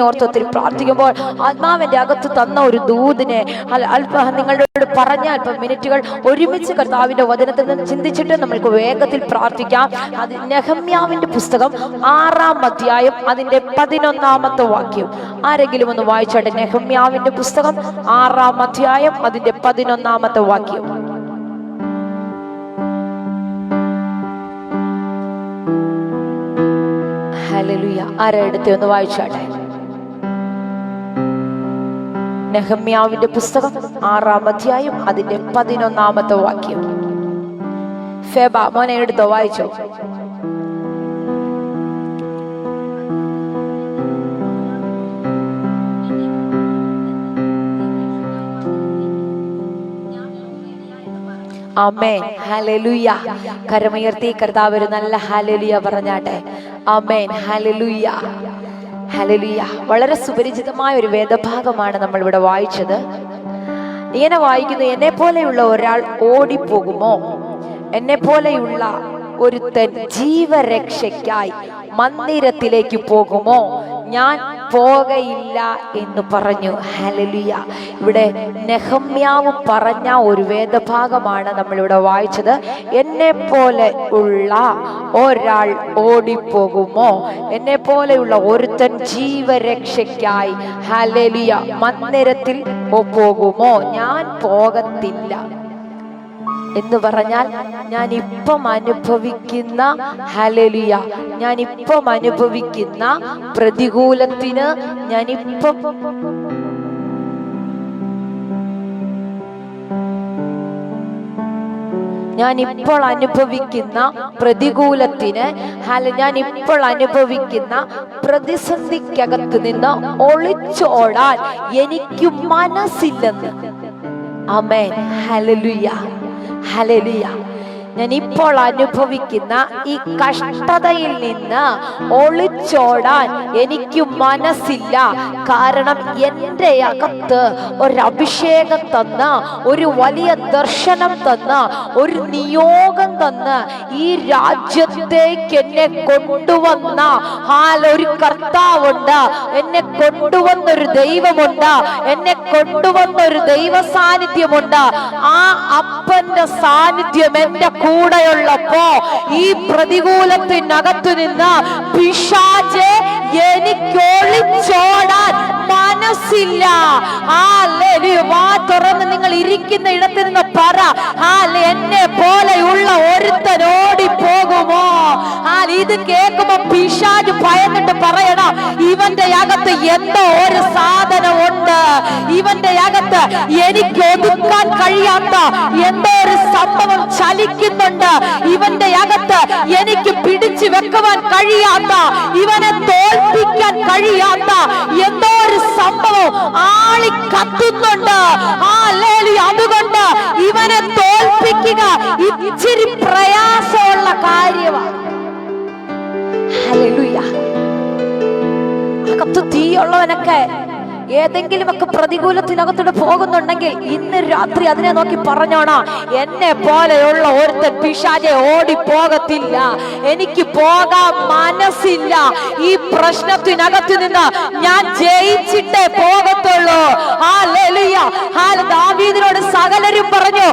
ഓർത്ത് ഒത്തിരി പ്രാർത്ഥിക്കുമ്പോൾ ആത്മാവിന്റെ അകത്ത് തന്ന ഒരു ദൂതിനെ നിങ്ങളോട് പറഞ്ഞ അല്പം മിനിറ്റുകൾ ഒരുമിച്ച് കർത്താവിന്റെ വചനത്തിൽ നിന്ന് ചിന്തിച്ചിട്ട് നമ്മൾക്ക് വേഗത്തിൽ പ്രാർത്ഥിക്കാം. അത് നെഹമ്യാവിന്റെ പുസ്തകം 6-ാം അധ്യായം അതിന്റെ 11-ാമത്തെ വാക്യം ആരെങ്കിലും ഒന്ന് വായിച്ചാട്ടെ. നെഹമ്യാവിന്റെ പുസ്തകം 6-ാം അധ്യായം അതിന്റെ 11-ാമത്തെ വാക്യം. ഹല്ലേലൂയ. ആരെടുത്ത് ഒന്ന് വായിച്ചാട്ടെ. നെഹമ്യാവിന്റെ പുസ്തകം 6-ാം അധ്യായം അതിന്റെ 11-ാമത്തെ വാക്യം. ഫെബ മോനെ എടുത്തോ, വായിച്ചോ. ആമേൻ. ഹല്ലേലൂയ. കരമുയർത്തി കർത്താവ് ഒരു നല്ല ഹല്ലേലൂയ പറഞ്ഞാട്ടെ. ആമേൻ. ഹല്ലേലൂയ. ഹല്ലേലൂയ. വളരെ സുപരിചിതമായ ഒരു വേദഭാഗമാണ് നമ്മൾ ഇവിടെ വായിച്ചത്. ഇങ്ങനെ വായിക്കുന്നു: എന്നെ പോലെയുള്ള ഒരാൾ ഓടിപ്പോകുമോ? എന്നെ പോലെയുള്ള ഒരുത്തൻ ജീവരക്ഷയ്ക്കായി മന്ദിരത്തിലേക്ക് പോകുമോ? ഞാൻ പോകയില്ല എന്ന് പറഞ്ഞു. ഹല്ലേലൂയ. ഇവിടെ നെഹമ്യാവ് പറഞ്ഞ ഒരു വേദഭാഗമാണ് നമ്മളിവിടെ വായിച്ചത്. എന്നെ പോലെ ഉള്ള ഒരാൾ ഓടിപ്പോകുമോ? എന്നെ പോലെയുള്ള ഒരുത്തൻ ജീവരക്ഷയ്ക്കായി ഹല്ലേലൂയ മന്ദിരത്തിൽ പോകുമോ? ഞാൻ പോകത്തില്ല എന്ന് പറഞ്ഞാൽ ഞാൻ ഇപ്പം അനുഭവിക്കുന്ന ഹല്ലേലൂയ, ഞാൻ ഇപ്പം അനുഭവിക്കുന്ന പ്രതികൂലത്തിന് ഞാനിപ്പോൾ അനുഭവിക്കുന്ന പ്രതികൂലത്തിന് ഞാനിപ്പോൾ അനുഭവിക്കുന്ന പ്രതിസന്ധിക്കകത്ത് നിന്ന് ഒളിച്ചോടാൻ എനിക്ക് മനസ്സില്ലെന്ന്. ആമേൻ. ഹല്ലേലൂയ. ഹല്ലേലൂയ. ഞാൻ ഇപ്പോൾ അനുഭവിക്കുന്ന ഈ കഷ്ടതയിൽ നിന്ന് ഒളിച്ചോടാൻ എനിക്ക് മനസ്സില്ല. കാരണം എൻ്റെ അകത്ത് ഒരഭിഷേകം തന്ന, ഒരു വലിയ ദർശനം തന്ന, ഒരു നിയോഗം തന്ന് ഈ രാജ്യത്തേക്ക് എന്നെ കൊണ്ടുവന്ന ഒരു കർത്താവുണ്ട്. എന്നെ കൊണ്ടുവന്നൊരു ദൈവമുണ്ട്. എന്നെ കൊണ്ടുവന്നൊരു ദൈവ സാന്നിധ്യമുണ്ട്. ആ അപ്പന്റെ സാന്നിധ്യം എന്റെ കൂടെയുള്ളപ്പോ ഈ പ്രതികൂലത്തിനകത്തു നിന്ന് പിശാചേ എനിക്ക് ഒളിച്ചോടാൻ മനസ്സില്ല. വാ തുറന്ന് നിങ്ങൾ ഇരിക്കുന്ന ഇടത്ത് നിന്ന് പറ, എന്നെ പോലെയുള്ള ഒരുത്തൻ ഓടിപ്പോകുമോ? ഇത് കേൾക്കുമ്പോ പിശാച് ഭയന്നിട്ട് പറയണം, ഇവന്റെ അകത്ത് എന്തോ ഒരു സാധനം ഉണ്ട്, ഇവന്റെ അകത്ത് എനിക്ക് ഒതുക്കാൻ കഴിയാത്ത എന്തോ ഒരു സംഭവം ചലിക്കുന്നുണ്ട്, ഇവന്റെ അകത്ത് എനിക്ക് പിടിച്ചു വെക്കുവാൻ കഴിയാത്ത, ഇവനെ തോൽപ്പിക്കാൻ കഴിയാത്ത എന്തോ ഒരു സംഭവം ആളി കത്തുന്നുണ്ട്. അതുകൊണ്ട് ഇവനെ തോൽപ്പിക്കുക ഇച്ചിരി പ്രയാസമുള്ള കാര്യമാണ്. ഹല്ലേലൂയ. അകത്ത് തീയുള്ളവനൊക്കെ ഏതെങ്കിലുമൊക്കെ പ്രതികൂലത്തിനകത്തൂടെ പോകുന്നുണ്ടെങ്കിൽ ഇന്ന് രാത്രി അതിനെ നോക്കി പറഞ്ഞോണോ, എന്നെ പോലെയുള്ള ഒരുത്തൻ പിശാചെ ഓടിപ്പോകത്തില്ല, എനിക്ക് പോകാൻ മനസ്സില്ല. ഈ പ്രശ്നത്തിനകത്ത് നിന്ന് ഞാൻ ജയിച്ചിട്ടേ പോകത്തുള്ളൂ. ഹല്ലേലൂയ. ദാവീദിനോട് സകലരും പറഞ്ഞു,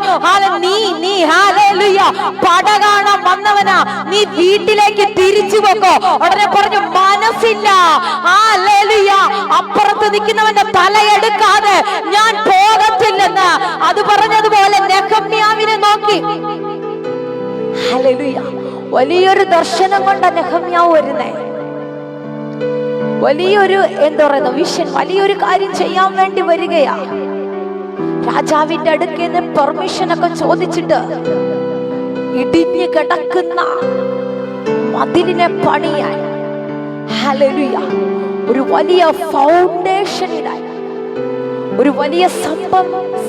നീ ഹല്ലേലൂയ പട കാണാൻ വന്നവനാ, നീ വീട്ടിലേക്ക് തിരിച്ചു പോക്കോ. ഉടനെ പറഞ്ഞു, മനസ്സില്ല. ഹല്ലേലൂയ. അപ്പുറത്ത് നിൽക്കുന്നവന്റെ തലയെടുക്കാതെ ഞാൻ പോകത്തില്ലെന്ന്. അത് പറഞ്ഞതുപോലെ നെഹമ്യാവിനെ നോക്കി. ഹല്ലേലൂയ. വലിയൊരു ദർശനം കൊണ്ട നെഹമ്യാവ് വരുന്നേ, വലിയൊരു എന്താ പറയുന്ന വിഷൻ, വലിയൊരു കാര്യം ചെയ്യാൻ വേണ്ടി വരികയാ. രാജാവിന്റെ അടുക്കൽ പെർമിഷൻ ഒക്കെ ചോദിച്ചിട്ട് ഇടിഞ്ഞു കിടക്കുന്ന മതിലിനെ പണിയാൻ ഹല്ലേലൂയ ഒരു വലിയ ഫൗണ്ടേഷൻ ഇടാൻ, ഒരു വലിയ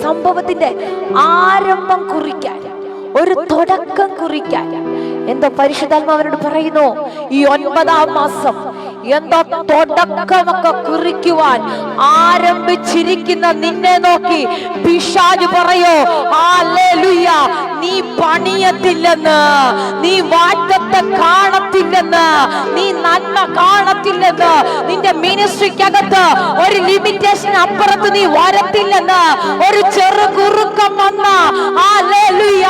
സംഭവത്തിന്റെ ആരംഭം കുറിക്കാൻ, ഒരു തുടക്കം കുറിക്കാൻ എന്താ പരിശുദ്ധാത്മാവ് അവരോട് പറയുന്നു, ഈ 9-ാം മാസം എന്താ തുടക്കമൊക്കെ കുറിക്കുവാൻ ആരംഭിച്ചിരിക്കുന്ന നിന്നെ നോക്കി പിശാച് പറയോ, ഹല്ലേലൂയ, നീ പണിയത്തില്ലെന്ന്, നീ വാഗ്ദത്തം കാണത്തില്ലെന്ന്, നീ നന്മ കാണത്തില്ലെന്ന്, നിന്റെ മിനിസ്ട്രിക്കകത്ത് ഒരു ലിമിറ്റേഷൻ അപ്പുറത്ത് നീ വരത്തില്ലെന്ന്, ഒരു ചെറു കുറുക്കം വന്ന ഹല്ലേലൂയ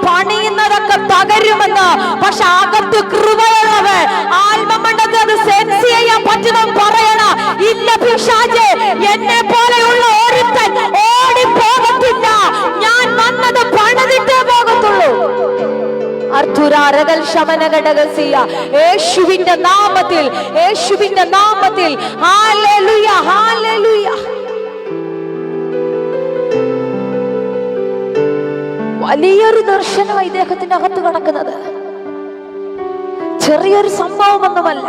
പണിയുന്നതൊക്കെ തകരുമെന്ന്. പക്ഷെ അകത്ത് കൃപയുള്ളവൻ ആത്മമണ്ഡലത്തിൽ അത് സെൻസ് ചെയ്യാൻ പറ്റുന്ന പറയണ, ഇല്ല പിശാചേ, എന്നെ പോലെയുള്ള ഒരുത്തൻ ഓടിപ്പോകത്തില്ല, ഞാൻ വന്നത് പണിതിട്ടേ പോകത്തുള്ളൂ. യേശുവിന്റെ നാമത്തിൽ, യേശുവിന്റെ നാമത്തിൽ ഹല്ലേലൂയ, ഹല്ലേലൂയ. വലിയൊരു ദർശനമാണ് ഇദ്ദേഹത്തിന്റെ അകത്ത് കിടക്കുന്നത്. ചെറിയൊരു സംഭവമൊന്നുമല്ല,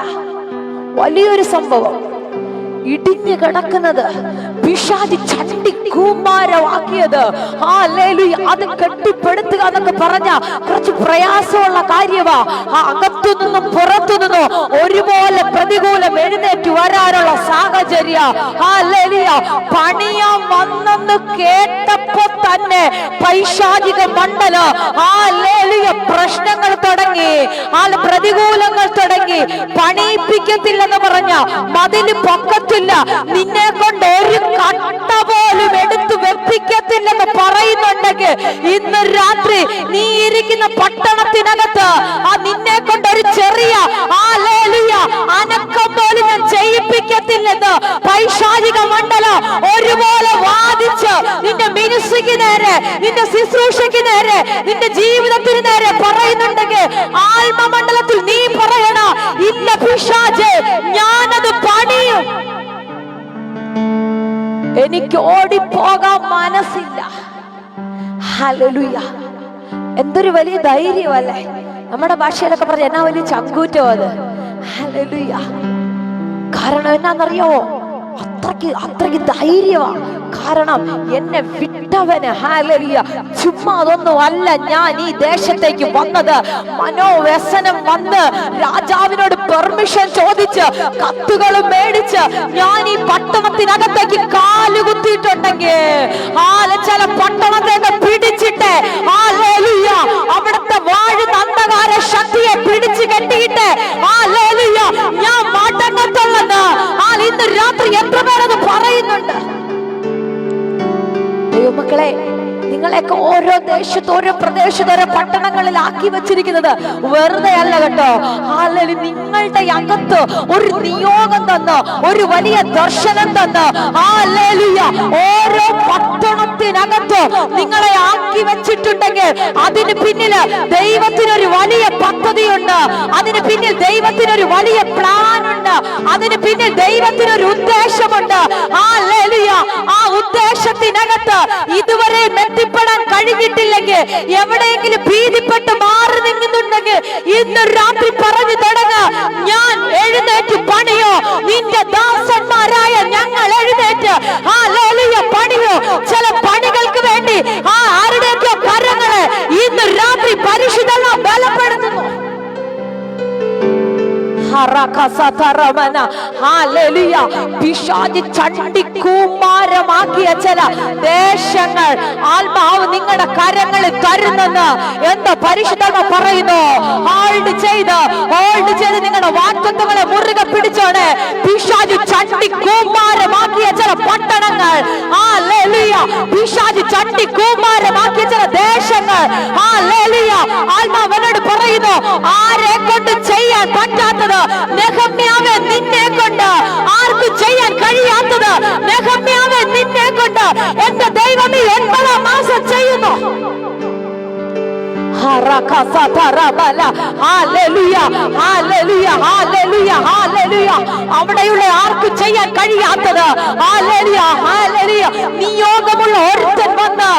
വലിയൊരു സംഭവം. ഇടിഞ്ഞു കിടക്കുന്നത് പിശാച് ചണ്ടി കൂമ്പാരമാക്കിയത്. ഹല്ലേലൂയ. അത് കെട്ടിപ്പടുത്തുക എന്നൊക്കെ പറഞ്ഞ കുറച്ച് പ്രയാസമുള്ള കാര്യമാ. അകത്തു നിന്നും പുറത്തു നിന്നും ഒരുപോലെ പ്രതികൂലം എഴുന്നേറ്റ് വരാനുള്ള സാഹചര്യ. ഹല്ലേലൂയ. പണിയാൻ വന്നെന്ന് കേട്ടപ്പോ തന്നെ പൈശാചിക മണ്ഡലം ഹല്ലേലൂയ പ്രശ്നങ്ങൾ തുടങ്ങി, പ്രതികൂലങ്ങൾ തുടങ്ങി. പണിയിപ്പിക്കത്തില്ലെന്ന് പറഞ്ഞ മതില് പൊക്കത്തില്ല, നിന്നെ കൊണ്ട് ഒരു കട്ട പോലും എടുത്തു വെപ്പിക്കത്തില്ലെന്ന് പറയുന്നുണ്ടെങ്കിൽ ഇന്ന് രാത്രി നീ ഇരിക്കുന്ന പട്ടണത്തിനകത്ത് നിന്നെ കൊണ്ട് ഒരു ചെറിയ അനക്കം പോലും ഞാൻ ചെയ്യിപ്പിക്കത്തില്ലെന്ന് പൈശാചിക മണ്ഡലം ഒരുപോലെ വാദിച്ച് നിന്റെ മിനിസ്ട്രിക്ക് നേരെ, നിന്റെ ശുശ്രൂഷയ്ക്ക് നേരെ, നിന്റെ ജീവിതത്തിന് നേരെ പറയുന്നുണ്ടെങ്കിൽ ആത്മമണ്ഡലത്തിൽ നീ പറയണ, ഇല്ല പിശാചേ, ഞാനത് പണിയും, എനിക്ക് ഓടിപ്പോകാൻ മനസ്സില്ല. ഹല്ലേലൂയ. എന്തൊരു വലിയ ധൈര്യമല്ലേ. നമ്മുടെ ഭാഷയിലൊക്കെ പറഞ്ഞ എന്നാ വലിയ ചങ്കൂറ്റോ അത്. ഹല്ലേലൂയ. കാരണം എന്നാന്നറിയാവോ, അത്രയ്ക്ക് ധൈര്യമാണ്. കാരണം എന്നെ വിട്ടവന് ഹല്ലേലൂയ ചുമ്മാ അതൊന്നും അല്ല ഞാൻ ഈ ദേശത്തേക്ക് വന്നത്. മനോവ്യസനം വന്ന് രാജാവിനോട് പെർമിഷൻ ചോദിച്ച് കത്തുകളും മേടിച്ച് ഞാൻ ഈ പട്ടണത്തിനകത്തേക്ക് കാലുകുത്തിയിട്ടുണ്ടെങ്കിൽ ചില പട്ടണത്തേക്ക് പിടിച്ചിട്ട് ഹല്ലേലൂയ അവിടുത്തെ വാഴുന്ന അന്ധകാര ശക്തിയെ പിടിച്ചു കെട്ടിയിട്ട് ഹല്ലേലൂയ ഞാൻ മടങ്ങത്തുള്ളത്. ഇന്ന് രാത്രി എത്ര പേരത് പറയുന്നുണ്ട്. ദൈവമക്കളെ, നിങ്ങളെയൊക്കെ ഓരോ ദേശത്ത്, ഓരോ പ്രദേശത്ത്, ഓരോ പട്ടണങ്ങളിൽ ആക്കി വെച്ചിരിക്കുന്നത് വെറുതെ അല്ല കേട്ടോ. അല്ലെങ്കിൽ നിങ്ങളുടെ അകത്ത് ഒരു നിയോഗം തന്ന്, ഒരു വലിയ ദർശനം തന്ന് ഓരോ പട്ടണത്തിനകത്ത് നിങ്ങളെ ആക്കി വെച്ചിട്ടുണ്ടെങ്കിൽ അതിന് പിന്നില് ദൈവത്തിനൊരു വലിയ പദ്ധതിയുണ്ട്, അതിന് പിന്നിൽ ദൈവത്തിനൊരു വലിയ പ്ലാൻ ഉണ്ട്, അതിന് പിന്നിൽ ദൈവത്തിനൊരു ഉദ്ദേശമുണ്ട്. ആ ഉദ്ദേശത്തിനകത്ത് ഇതുവരെ എത്തിപ്പെടാൻ കഴിഞ്ഞിട്ടില്ലെങ്കിൽ, എവിടെയെങ്കിലും ഭീതിപ്പെട്ട് മാറി നിന്നുണ്ടെങ്കിൽ ഇന്ന് രാത്രി പറഞ്ഞു തുടങ്ങ, ഞാൻ എഴുന്നേറ്റ് പണിയോ, നിന്റെ ദാസന്മാരായ ഞങ്ങൾ എഴുന്നേറ്റ് പണിയോ. ചില പണികൾക്ക് വേണ്ടി ആരുടെയൊക്കെ കരങ്ങളെ ഇന്ന് രാത്രി പരിശുദ്ധ ബലപ്പെടുത്തുന്നു. പിശാച് ചണ്ടിക്കൂമാരമാക്കിയ ചില ദേശങ്ങൾ ആത്മാവ് നിങ്ങളുടെ കരങ്ങളിൽ തരുന്നെന്ന് എന്താ പരിശുദ്ധമ പറയുന്നു. ഹോൾഡ് ചെയ്ത് നിങ്ങളുടെ വാഗ്ദത്തങ്ങളെ മുറുകെ പിടിച്ചോണ്. പിശാച് ചണ്ടിക്കൂമാരമാക്കിയ ചില പട്ടണങ്ങൾ, പിശാച് ചണ്ടിക്കൂമാരമാക്കിയ ചില ദേശങ്ങൾ ആത്മാവ് എന്നോട് പറയുന്നു, ആരെ കൊണ്ട് ചെയ്യാൻ പറ്റാത്തത് നെഹമ്യാവേ നിന്നെ കൊണ്ട് ആർക്കും ചെയ്യാൻ കഴിയാത്തത് നെഹമ്യാവേ നിന്നെ കൊണ്ട് എന്റെ ദൈവം ഈ 9-ാം മാസം ചെയ്യുന്നു. അവിടെയുള്ള ആർക്കും ചെയ്യാൻ കഴിയാത്തത് നിയോഗമുള്ള ഒരുത്തൻ വന്ന്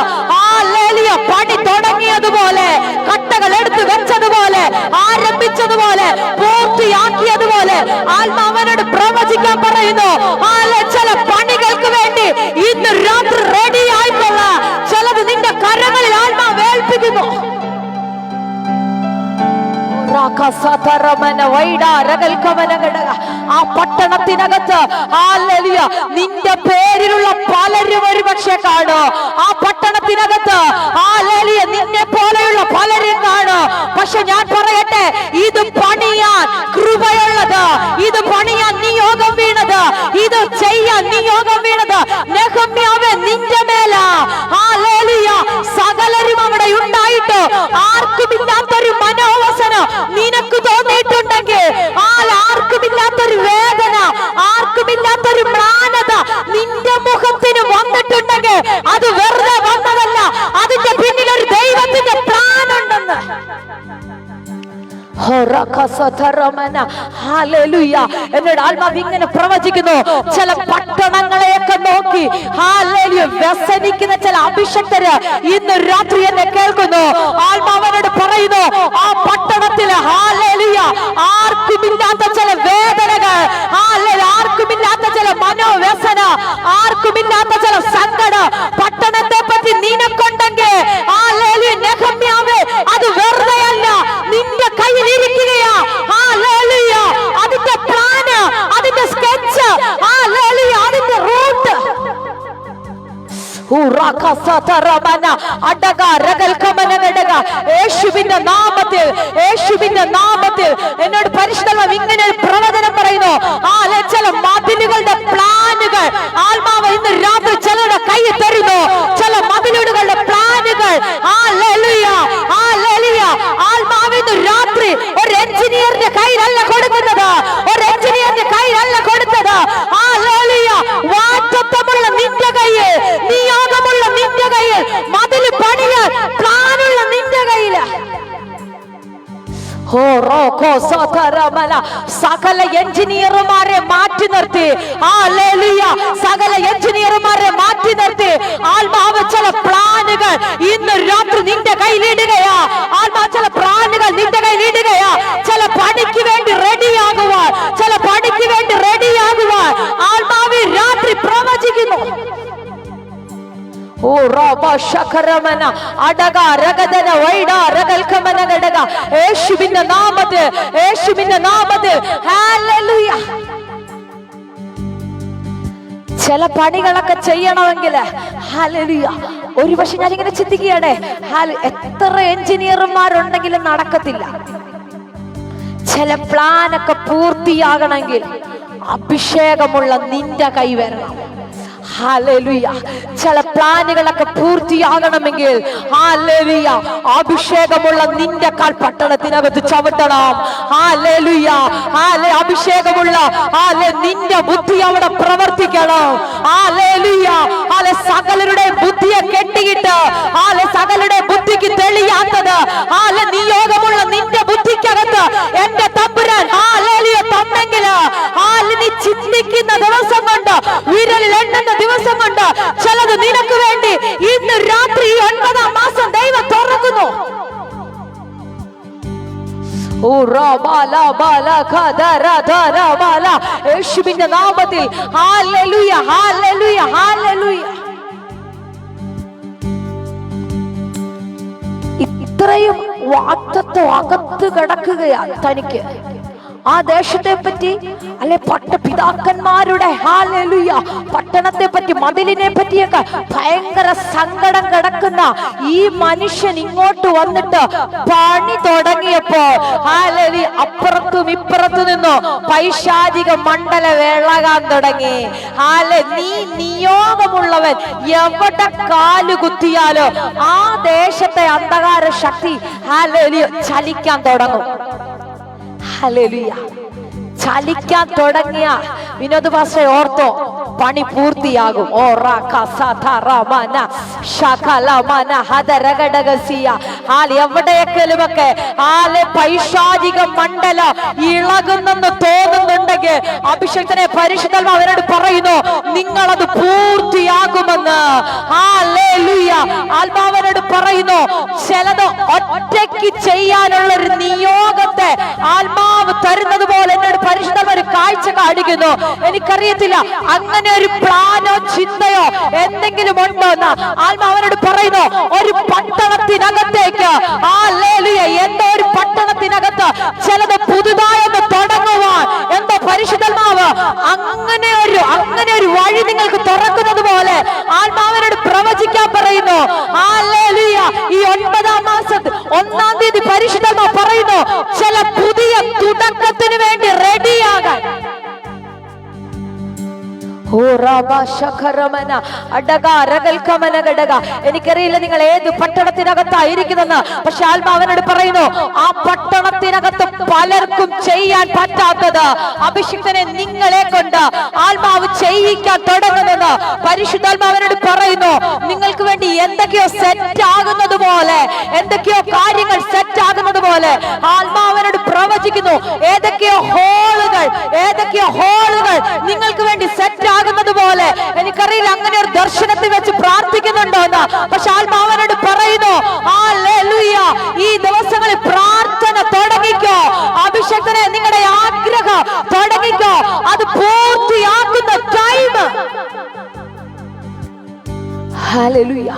പണി തുടങ്ങിയതുപോലെ, കട്ടകൾ എടുത്തു വെച്ചതുപോലെ, ആരംഭിച്ചതുപോലെ, പൂർത്തിയാക്കിയതുപോലെ ആത്മാവനോട് പ്രവചിക്കാൻ പറയുന്നു. ചില പണികൾക്ക് വേണ്ടി ഇന്ന് രാത്രി റെഡി ആയിട്ടുള്ള ചിലത് നിന്റെ കരങ്ങളിൽ ആത്മാവ് ഏൽപ്പിക്കുന്നു. ആ പട്ടണത്തിനകത്ത് ഹല്ലേലൂയ നിന്റെ പേരിലുള്ള പലരും ഒരുപക്ഷെ കാണും. ആ പട്ടണത്തിനകത്ത് ഹല്ലേലൂയ നിന്നെ പോലെയുള്ള പലരും കാണും. പക്ഷെ ഞാൻ പറയട്ടെ, ഇത് പണിയാൻ കൃപയുള്ളത്, ഇത് പണിയാൻ നിയോഗം വീണത്, ഇത് ചെയ്യാൻ നിയോഗം വീണത് നെഹമ്യാവേ നിന്റെ മേലാ. ഹല്ലേലൂയ സകലരും അവിടെ ഉണ്ടായിട്ട് ആർക്കുമില്ലാത്തൊരു മനോവസനം നിനക്ക് തോന്നിയിട്ടുണ്ടെങ്കിൽ, ആർക്കുമില്ലാത്തൊരു വേദന, ആർക്കുമില്ലാത്തൊരു മ്ലാനത നിന്റെ മുഖത്തിന് വന്നിട്ടുണ്ടെങ്കിൽ അത് വെറുതെ വന്നതല്ല, അതിന്റെ പിന്നിൽ ഒരു ദൈവത്തിന്റെ പ്ലാൻ ഉണ്ടെന്ന്. എന്നോട് ആത്മാവ് ഇങ്ങനെ പ്രവചിക്കുന്നു. ചില പട്ടണങ്ങളെയൊക്കെ നോക്കി വ്യസനിക്കുന്ന ചില അഭിഷക്തര് ഇന്ന് രാത്രി എന്നെ കേൾക്കുന്നു. ആത്മാവനോട് പറയുന്നു, ആ പട്ടണത്തില് ആർക്കുമില്ലാത്ത ചില വേദനകൾ, ആർക്കുമില്ലാത്ത ചില മനോവ്യസന, ആർക്കുമില്ലാത്ത ചില സങ്കടം പട്ടണത്തെ പറ്റി നിനക്കുണ്ടെങ്കിൽ നെഹമ്യാവേ അത് വെറുതെയല്ല, നിന്റെ കയ്യിൽ ഇരിക്കുകയാ. ഹല്ലേലൂയ അതിന്റെ പ്ലാന്, അതിന്റെ സ്കെച്ച്, ഹല്ലേലൂയ അതിന്റെ റൂട്ട്. യേശുവിന്റെ നാമത്തിൽ, യേശുവിന്റെ നാമത്തിൽ എന്നോട് പരിശുദ്ധാത്മാവ് ഇങ്ങനെ ഒരു പ്രവചനം പറയുന്നു. ചില മതിലുകളുടെ പ്ലാനുകൾ ആത്മാവ് ഇന്ന് രാത്രി ചിലരുടെ കയ്യിൽ തരുന്നു. ചില മതിലുകളുടെ പ്ലാനുകൾ ആത്മാവിന്ന് രാത്രി ഒരു എഞ്ചിനീയറിന്റെ കയ്യിലല്ല കൊടുക്കുന്നത്, ഒരു എഞ്ചിനീയറിന്റെ കയ്യിലല്ല കൊടുത്തത്. വാറ്റത്വമുള്ള നിന്റെ കയ്യിൽ, നിയോഗമുള്ള നിന്റെ കയ്യിൽ, മതില് പണിയാൻ പ്ലാനുള്ള നിന്റെ കയ്യില്. സകല എഞ്ചിനീയർമാരെ മാറ്റി നിർത്തി, സകല എഞ്ചിനീയർമാരെ മാറ്റി നിർത്തി ആത്മാവ് ചില പ്ലാനുകൾ ഇന്ന് രാത്രി നിന്റെ കയ്യിലിടുകയാ. ആത്മാവ് ചില പ്ലാനുകൾ നിന്റെ കയ്യിലിടുകയാ. ചില പണിക്ക് വേണ്ടി റെഡിയാകുവാൻ, ചില പണിക്ക് വേണ്ടി റെഡിയാകുവാൻ ആത്മാവ് രാത്രി പ്രവചിക്കുന്നു. യേശുവിന്റെ നാമത്തിൽ, യേശുവിന്റെ നാമത്തിൽ ഹല്ലേലൂയ. ചില പണികളൊക്കെ ചെയ്യണമെങ്കിൽ ഹല്ലേലൂയ, ഒരു പക്ഷെ ഞാനിങ്ങനെ ചിന്തിക്കുകയാണ്, എത്ര എഞ്ചിനീയർമാരുണ്ടെങ്കിലും നടക്കത്തില്ല. ചില പ്ലാനൊക്കെ പൂർത്തിയാകണമെങ്കിൽ അഭിഷേകമുള്ള നിന്റെ കൈ വരണം. ഹല്ലേലൂയ. ചില പ്ലാനുകളൊക്കെ പൂർത്തിയാകണമെങ്കിൽ ഹല്ലേലൂയ അഭിഷേകമുള്ള നിന്റെ കാൽ പട്ടണത്തിനകത്ത് ചവിട്ടണം. ഹല്ലേലൂയ. അഭിഷേകമുള്ള നിന്റെ ബുദ്ധി അവിടെ പ്രവർത്തിക്കണം. ഹല്ലേലൂയ. സകലരുടെ ബുദ്ധിയെ കെട്ടിയിട്ട് സകലരുടെ ബുദ്ധിക്ക് തെളിയാത്തത് നിയോഗമുള്ള നിന്റെ ബുദ്ധിക്കകത്ത് എന്റെ തമ്പുരാൻ ഹല്ലേലൂയ തന്നെങ്കിൽ നീ ചിന്തിക്കുന്ന ദിവസം കൊണ്ട്, വിരലിൽ എണ്ണുന്ന ദിവസം കൊണ്ട് ചിലത് നിനക്ക് വേണ്ടി ഇന്ന് രാത്രി 9-ാം മാസം ദൈവം തുറക്കുന്നു. യേശുവിന്റെ നാമത്തിൽ ഹല്ലേലൂയ, ഹല്ലേലൂയ, ഹല്ലേലൂയ. ഇത്രയും വാഗ്ദത്തം അകത്ത് കിടക്കുകയാണ് തനിക്ക്. ആ ദേശത്തെ പറ്റി അല്ലെ പിതാക്കന്മാരുടെ ഹല്ലേലൂയ പട്ടണത്തെ പറ്റി, മതിലിനെ പറ്റിയൊക്കെ ഭയങ്കര സങ്കടം കിടക്കുന്ന ഈ മനുഷ്യൻ ഇങ്ങോട്ട് വന്നിട്ട് പണി തുടങ്ങിയപ്പോ ഹല്ലേലൂയ അപ്പുറത്തും ഇപ്പുറത്തു നിന്നോ പൈശാചിക മണ്ഡല വെള്ളകാൻ തുടങ്ങി. നീ നിയോഗമുള്ളവൻ എവിടെ കാല് കുത്തിയാലോ ആ ദേശത്തെ അന്ധകാര ശക്തി ഹല്ലേലൂയ ചലിക്കാൻ തുടങ്ങും. ഹല്ലേലൂയ. ചലിക്കാൻ തുടങ്ങിയ വിനോദ് പാസ്റ്റർ ഓർത്തോ, പണി പൂർത്തിയാകും. എവിടെയൊക്കെയുമൊക്കെ പൈശാചിക മണ്ഡല ഇളകുന്നെന്ന് തോന്നുന്നുണ്ടെങ്കിൽ അഭിഷേകത്തിനെ പരിശുദ്ധം അവരോട് പറയുന്നു, നിങ്ങളത് പൂർത്തിയാകുമെന്ന്. ഹല്ലേലൂയ. ആത്മാവനോട് പറയുന്നു, ചിലത് ഒറ്റയ്ക്ക് ചെയ്യാനുള്ള ഒരു നിയോഗത്തെ ആത്മാവ് തരുന്നത് പോലെ എന്നോട് പരിശുദ്ധം ഒരു കാഴ്ച കാണിക്കുന്നു. എനിക്കറിയത്തില്ല അങ്ങനെ അങ്ങനെ ഒരു പ്ലാനോ ചിന്തയോ എന്തെങ്കിലും ഉണ്ടോ എന്ന് ആത്മാവനോട് പറയുന്നു. ഒരു പട്ടണത്തിനകത്തേക്ക് എന്തോ ഒരു പട്ടണത്തിനകത്ത് ചിലത് പുതുതായൊന്ന് തുടങ്ങുവാൻ എന്തോ പരിശുദ്ധാത്മാവ് അങ്ങനെ ഒരു വഴി നിങ്ങൾക്ക് തുറക്കുന്നത് പോലെ ആത്മാവനോട് പ്രവചിക്കാൻ പറയുന്നു. ഈ 9-ാം മാസത്തിൽ 1-ാം തീയതി പരിശുദ്ധാത്മാവ് പറയുന്നു, ചില പുതിയ തുടക്കത്തിന് വേണ്ടി റെഡിയാകാൻ. എനിക്കറിയില്ല നിങ്ങൾ ഏത് പട്ടണത്തിനകത്തായിരിക്കുന്നെന്ന്, പക്ഷെ ആത്മാവനോട് പറയുന്നു, ആ പട്ടണത്തിനകത്ത് പലർക്കും ചെയ്യാൻ പറ്റാത്തത് അഭിഷിക്തനെ നിങ്ങളെ കൊണ്ട് ആത്മാവ് ചെയ്യിക്കാൻ തുടങ്ങുമെന്ന് പരിശുദ്ധാത്മാവനോട് പറയുന്നു. നിങ്ങൾക്ക് വേണ്ടി എന്തൊക്കെയോ സെറ്റ് ആകുന്നത് പോലെ, എന്തൊക്കെയോ കാര്യങ്ങൾ സെറ്റ് ആകുന്നത് പോലെ ആത്മാവനോട് പ്രവചിക്കുന്നു. ഏതൊക്കെയോ ഹോളുകൾ നിങ്ങൾക്ക് വേണ്ടി സെറ്റ് ആകുന്നത് പോലെ. എനിക്കറിയില്ല അങ്ങനെ ഒരു ദർശനത്തിൽ വെച്ച് പ്രാർത്ഥിക്കുന്നുണ്ടോ എന്ന്, പക്ഷെ ആത്മാവനോട് പറയുന്നു, ഹല്ലേലൂയ, ഈ ദിവസങ്ങളിൽ പ്രാർത്ഥന തുടങ്ങിക്കോ. അഭിഷേകനെ നിങ്ങളുടെ ആഗ്രഹം തുടങ്ങിക്കോ. അത് പൂർത്തിയാക്കുന്ന ടൈം. ഹല്ലേലൂയ.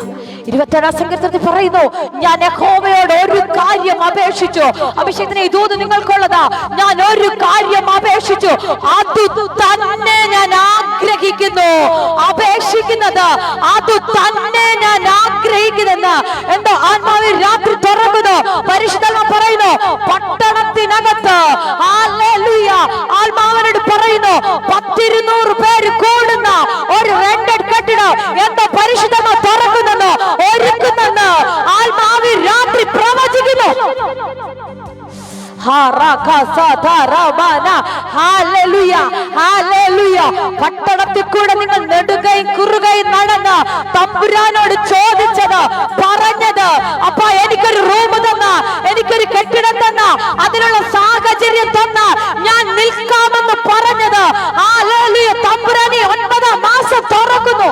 27-ാം സങ്കീർത്തനത്തിൽ പറയുന്നു, ഞാൻ യഹോവയോട് ഒരു കാര്യം അപേക്ഷിച്ചു. അഭിഷേകത്തിനെ ഈ ദൂത് നിങ്ങൾക്കുള്ളതാ. ഞാൻ ഒരു കാര്യം അപേക്ഷിച്ചു, അത് തന്നെ ഞാൻ ആഗ്രഹിക്കുന്നു. അപേക്ഷിക്കുന്നത് അത് തന്നെ ഞാൻ ആഗ്രഹിക്കുന്നെന്ന് എന്തോ ആത്മാവിൽ രാത്രി തുറക്കുന്നു. പരിശുദ്ധാത്മാവ് പറയുന്നു, പട്ടണത്തിനകത്ത് ഹല്ലേലൂയ ആത്മാവനോട് പറയുന്നു, 100-200 പേര് കൂടുന്ന ഒരു റെന്റഡ് കെട്ടിടം എന്തോ പരിശുദ്ധാത്മാവ് തുറക്കുന്നെന്ന്, ഒരുക്കുന്നെന്ന് ആത്മാവിൽ രാത്രി പ്രവചിക്കുന്നു. പട്ടണത്തിൽ കൂടെ നിങ്ങൾ നെടുകയും കുറുകയും നടന്ന് തമ്പുരാനോട് ചോദിച്ചത് പറഞ്ഞത്, അപ്പ എനിക്കൊരു റൂം തന്ന, എനിക്കൊരു കെട്ടിടം തന്ന, അതിനുള്ള സാഹചര്യം തന്ന, ഞാൻ നിൽക്കാമെന്ന് പറഞ്ഞത് തമ്പുരാനെ 9-ാം മാസം തുറക്കുന്നു.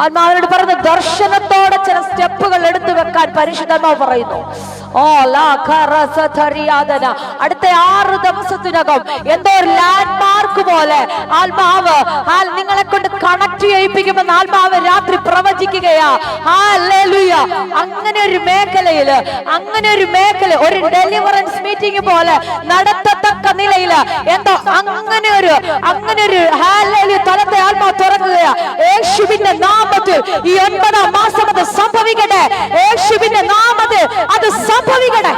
ആത്മാവിനോട് പറഞ്ഞ ദർശനത്തോടെ ചില സ്റ്റെപ്പുകൾ എടുത്തു വെക്കാൻ പരിശുദ്ധാത്മാവ് പറയുന്നു. അടുത്ത 6 ദിവസത്തിനകം എന്തോ ഒരു ലാൻഡ് മാർക്ക് പോലെ ആത്മാവ് നിങ്ങളെ കൊണ്ട് കണക്ട് ചെയ്യിപ്പിക്കുമെന്ന് ആത്മാവ് രാത്രി പ്രവചിക്കുകയാ. ഹല്ലേലൂയ. അങ്ങനെ ഒരു മേഖല, ഒരു ഡെലിവറൻസ് മീറ്റിംഗ് പോലെ നടത്തത്തക്ക നിലയിൽ എന്തോ അങ്ങനെ ഒരു ഹല്ലേലൂയ തലത്തെ ആത്മാവ് തുറക്കുകയാ. യേശുവിന്റെ നാമത്തിൽ ഈ 9-ാം മാസം അത് സംഭവിക്കട്ടെ. യേശുവിന്റെ നാമത്തിൽ അത് സംഭവിക്കട്ടെ.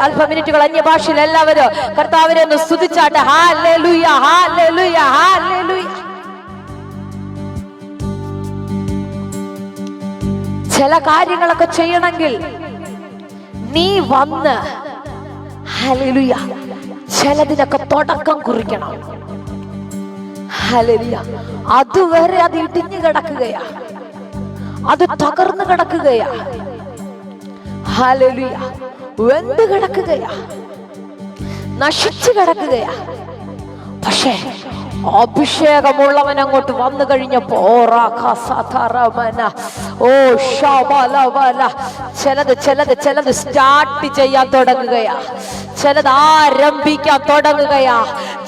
അല്പമിനിറ്റുകൾ അന്യഭാഷയിൽ എല്ലാവരും കർത്താവിനെ ഒന്ന് സ്തുതിച്ചാട്ടെ. Hallelujah, hallelujah, hallelujah. ചില കാര്യങ്ങളൊക്കെ ചെയ്യണമെങ്കിൽ നീ വന്ന് ഹല്ലേലൂയ ചിലതിനൊക്കെ തുടക്കം കുറിക്കണം. ഹല്ലേലൂയ. അതുവരെ അത് ഇടിഞ്ഞു കിടക്കുകയാ, അത് തകർന്നു കിടക്കുകയാ. ഹല്ലേലൂയ. വെന്ത് കിടക്കുകയാ, നശിച്ചു കിടക്കുകയാ. പക്ഷേ അഭിഷേകമുള്ളവൻ അങ്ങോട്ട് വന്നു കഴിഞ്ഞപ്പോ ചിലത് സ്റ്റാർട്ട് ചെയ്യാൻ തുടങ്ങുകയാ, ചിലത് ആരംഭിക്കാൻ തുടങ്ങുകയാ,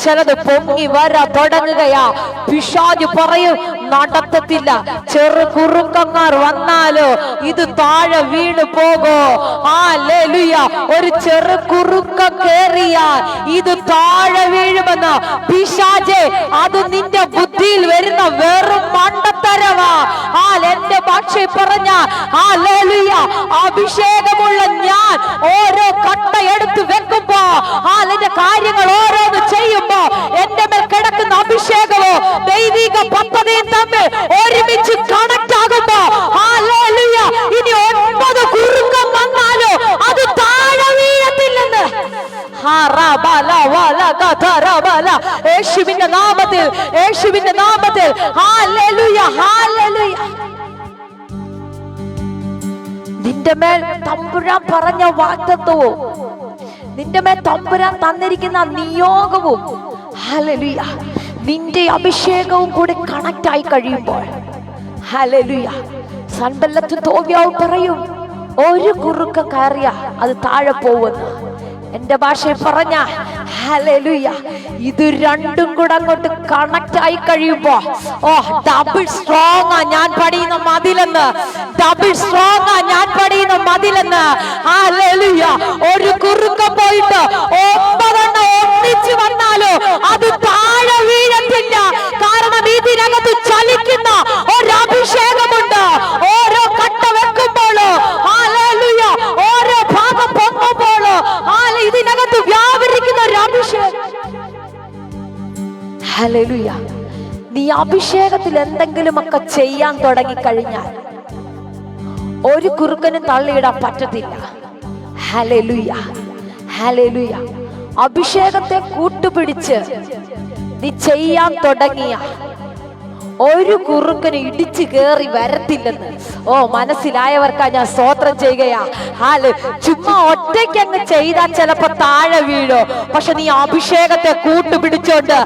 ചിലത് പൊങ്ങി വരാൻ തുടങ്ങുകയാ. പിശാച് പറയും നടത്തത്തില്ല, ചെറു കുറുക്കങ്ങാർ വന്നാലോ ഇത് താഴെ വീണ് പോകോ. ഹല്ലേലൂയ. ഒരു ചെറു കുറുക്കം കേറിയാൽ ഇത് താഴെ വീഴുമെന്ന് പിശാചേ, അത് നിന്റെ ബുദ്ധിയിൽ വരുന്ന വെറും മണ്ടത്തരവാ. എന്റെ ഭാഷയിൽ പറഞ്ഞ ഹല്ലേലൂയ അഭിഷേകമുള്ള ഞാൻ ഓരോ കട്ട എടുത്ത് വെക്കുമ്പോ എന്റെ കാര്യങ്ങൾ ഓരോന്ന് ചെയ്യുമ്പോ എന്റെ മേൽ കിടക്കുന്ന അഭിഷേകമോ ദൈവിക പദ്ധതിയും തമ്മിൽ ഒരുമിച്ച് കണക്ട് ആകുമ്പോ ഹല്ലേലൂയ ഇനി 9 കുറുക്കം വന്നാലോ അത് താഴെ വീഴത്തില്ലെന്ന്. യേശുവിന്റെ നാമത്തിൽ, യേശുവിന്റെ നാമത്തിൽ ഹല്ലേലൂയ, ഹല്ലേലൂയ. നിന്റെ മേൽ തമ്പുരാൻ പറഞ്ഞ വാഗ്ദത്തവും നിന്റെ മേൽ തമ്പുരാൻ തന്നിരിക്കുന്ന നിയോഗവും ഹല്ലേലൂയ നിന്റെ അഭിഷേകവും കൂടി കണക്ട് ആയി കഴിയുമ്പോൾ ഹല്ലേലൂയ സൻബല്ലത്തും തോബിയാവും പറയും ഒരു കുറുക്കം കയറിയ അത് താഴെ പോവുമെന്ന്. എന്റെ ഭാഷയിൽ പറഞ്ഞ ഹല്ലേലൂയ, ഇത് രണ്ടും കൂടെ അങ്ങോട്ട് കണക്ട് ആയി കഴിയുമ്പോ ഡബിൾ സ്ട്രോങ് ഞാൻ പണിയുന്ന മതിലെന്ന്, ഡബിൾ സ്ട്രോങ് ഞാൻ പണിയുന്ന മതിലെന്ന്. ഹല്ലേലൂയ. ഒരു കുറുക്കം പോയിട്ട് 9 ഒന്നിച്ച് വന്നാലോ അത് താഴെ വീഴത്തില്ല. കാരണം ഇതിനകത്ത് ചലിക്കുന്ന ഒരു അഭിഷേകമുണ്ട്. ഓരോ കട്ട വെക്കുമ്പോഴോ ഹല്ലേലൂയ, ഓരോ ഭാഗം പൊങ്ങുമ്പോഴോ ഇതിനകത്ത് വ്യാപരിക്കുന്ന ഒരു അഭിഷേകം. ഹല്ലേലൂയ. നീ അഭിഷേകത്തിൽ എന്തെങ്കിലുമൊക്കെ ചെയ്യാൻ തുടങ്ങിക്കഴിഞ്ഞാൽ ഒരു കുറുക്കനും തള്ളിയിടാൻ പറ്റത്തില്ല. Hallelujah, hallelujah. അഭിഷേകത്തെ കൂട്ടുപിടിച്ച് നീ ചെയ്യാൻ തുടങ്ങിയ ഒരു കുറുക്കന് ഇടിച്ചു കേറി വരത്തില്ലെന്ന് മനസ്സിലായവർക്കാ ഞാൻ സ്തോത്രം ചെയ്യുകയാ. ചുമ്മാ ഒറ്റയ്ക്ക് അങ്ങ് ചെയ്താൽ ചിലപ്പോ താഴെ വീഴോ, പക്ഷെ നീ അഭിഷേകത്തെ കൂട്ടുപിടിച്ചോണ്ട്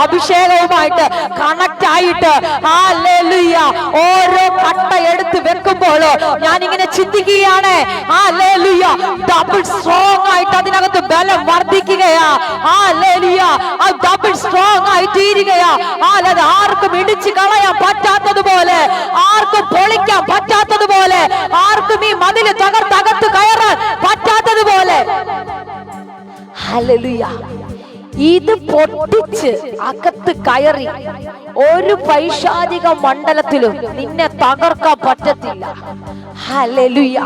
അഭിഷേകവുമായിട്ട് കണക്ട് ആയിട്ട് ഹല്ലേലൂയ ഓരോ കട്ട എടുത്ത് വെക്കുമ്പോഴോ ഞാനിങ്ങനെ ചിന്തിക്കുകയാണ്, ഹല്ലേലൂയ ഡബിൾ സ്ട്രോങ് ആയിട്ട് അതിനകത്ത് ബലം വർദ്ധിക്കുകയാ. ഹല്ലേലൂയ ഡബിൾ സ്ട്രോങ് ആയി തീരുകയാ. അത് ആർക്കും ഇടിച്ചു കളയാൻ പറ്റാത്തതുപോലെ, ആർക്കും പൊളിക്കാൻ പറ്റാത്തതുപോലെ, ആർക്കും ഈ മതില് തകർത്തകത്ത് കയറാൻ പറ്റാത്തതുപോലെ. ഹല്ലേലൂയ. ഇത് പൊട്ടിച്ച് അകത്ത് കയറി ഒരു പൈശാചിക മണ്ഡലത്തിലും നിന്നെ തകർക്കാൻ പറ്റത്തില്ല. ഹല്ലേലൂയ.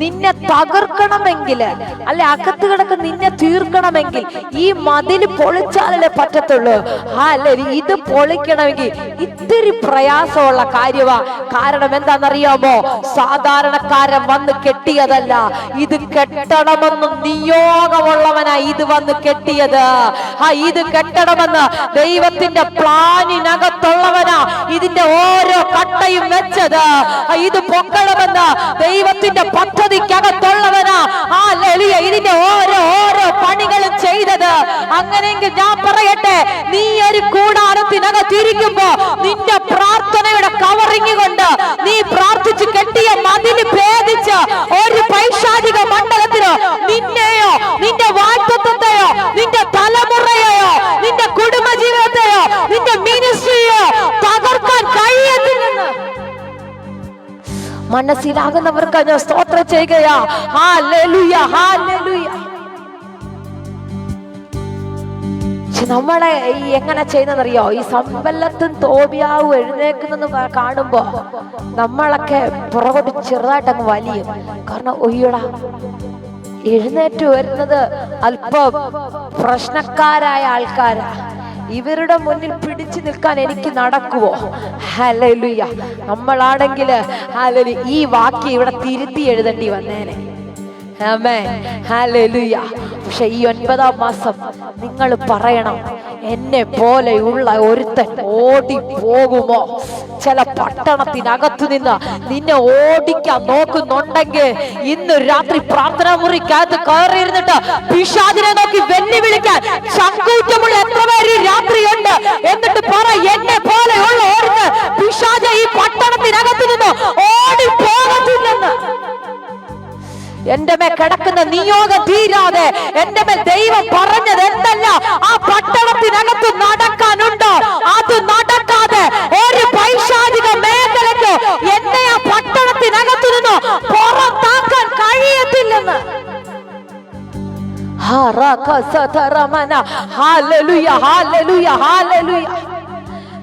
നിന്നെ തകർക്കണമെങ്കിൽ അല്ലെ അകത്ത് കിടക്ക് നിന്നെ തീർക്കണമെങ്കിൽ ഈ മതിൽ പൊളിച്ചാലേ പറ്റത്തുള്ളൂ. ഹല്ലേലൂയ. ഇത് പൊളിക്കണമെങ്കിൽ ഇത്തിരി പ്രയാസമുള്ള കാര്യമാ. കാരണം എന്താണെന്നറിയാമോ? സാധാരണക്കാരൻ വന്ന് കെട്ടിയതല്ല, ഇത് കെട്ടണമെന്ന് നിയോഗമുള്ളവനാ ഇത് വന്ന് കെട്ടിയത്. ഇത് കെട്ടണമെന്ന് ദൈവത്തിന്റെ പ്ലാനിനകത്തുള്ളവനാ ഇതിന്റെ ഓരോ കട്ടയും വെച്ചത്. ഇത് പൊക്കണമെന്ന് ദൈവത്തിന്റെ പദ്ധതിക്കകത്തുള്ളവനാ ഹല്ലേലൂയ ഇതിന്റെ ഓരോ പണികളും ചെയ്തത്. അങ്ങനെയെങ്കിൽ ഞാൻ പറയട്ടെ, നീ ഒരു കൂടാരത്തിനകത്തിരിക്കുമ്പോ നിന്റെ പ്രാർത്ഥനയുടെ കവറിങ് കൊണ്ട് നീ പ്രാർത്ഥിച്ച് കെട്ടിയ മതില് ഭേദിച്ച് ഒരു പൈശാചിക മണ്ഡലത്തിനോ നിന്നെയോ നിന്റെ വാഴ്ത്തത്വത്തെയോ നിന്റെ തലമുറയെയോ നിന്റെ കുടുംബജീവിതത്തെയോ നിന്റെ മിനിസ്ട്രിയോ തകർക്കാൻ കഴിയത്തില്ലെന്ന് മനസ്സിലാകുന്നവർക്ക് ഞാൻ സ്തോത്രം ചെയ്യുകയാ. Hallelujah, hallelujah. നമ്മളെ എങ്ങനെ ചെയ്യുന്നറിയോ? ഈ സമ്പല്ലത്തും തോബിയാവും എഴുന്നേക്കുന്നത് കാണുമ്പോ നമ്മളൊക്കെ പുറകോട്ട് ചെറുതായിട്ട് അങ്ങ് വലിയും. കാരണം ഒയ്യടാ, എഴുന്നേറ്റ് വരുന്നത് അല്പം പ്രശ്നക്കാരായ ആൾക്കാരാ, ഇവരുടെ മുന്നിൽ പിടിച്ചു നിൽക്കാൻ എനിക്ക് നടക്കുവോ? ഹല്ലേലൂയ. നമ്മളാണെങ്കിൽ ഹല്ലേലൂയ ഈ വാക്യം ഇവിടെ തിരുത്തി എഴുതേണ്ടി വന്നേനെ. ആമേൻ, ഹല്ലേലൂയ. പക്ഷെ ഈ 9-ാം മാസം നിങ്ങൾ പറയണം, എന്നെ പോലെയുള്ള ഒരുത്തൻ ഓടി പോകുമോ? ചില പട്ടണത്തിനകത്തു നിന്ന് നിന്നെ ഓടിക്കാൻ നോക്കുന്നുണ്ടെങ്കിൽ ഇന്ന് രാത്രി പ്രാർത്ഥനാ മുറിക്കകത്ത് കയറിയിരുന്നിട്ട് പിശാചിനെ നോക്കി വെല്ലുവിളിക്കാൻ ചങ്കൂറ്റമുള്ള എത്ര പേര് രാത്രിയുണ്ട്. എന്നിട്ട് പറ, എന്നെ പോലെയുള്ള ഒരുത്തൻ പിശാച ഈ പട്ടണത്തിനകത്തു നിന്ന് ഓടി പോകത്തില്ലെന്ന്. എന്റെ മേൽ കിടക്കുന്ന നിയോഗം തീരാതെ എന്റെ മേൽ ദൈവം പറഞ്ഞത് എന്തല്ല ആ പട്ടണത്തിനകത്ത് നടക്കാനുണ്ടോ അത് നടക്കാതെ ഒരു പൈശാചിക മേഖലയ്ക്കോ എന്നെ ആ പട്ടണത്തിനകത്ത് നിന്നോ പുറത്താക്കാൻ കഴിയത്തില്ലെന്ന്.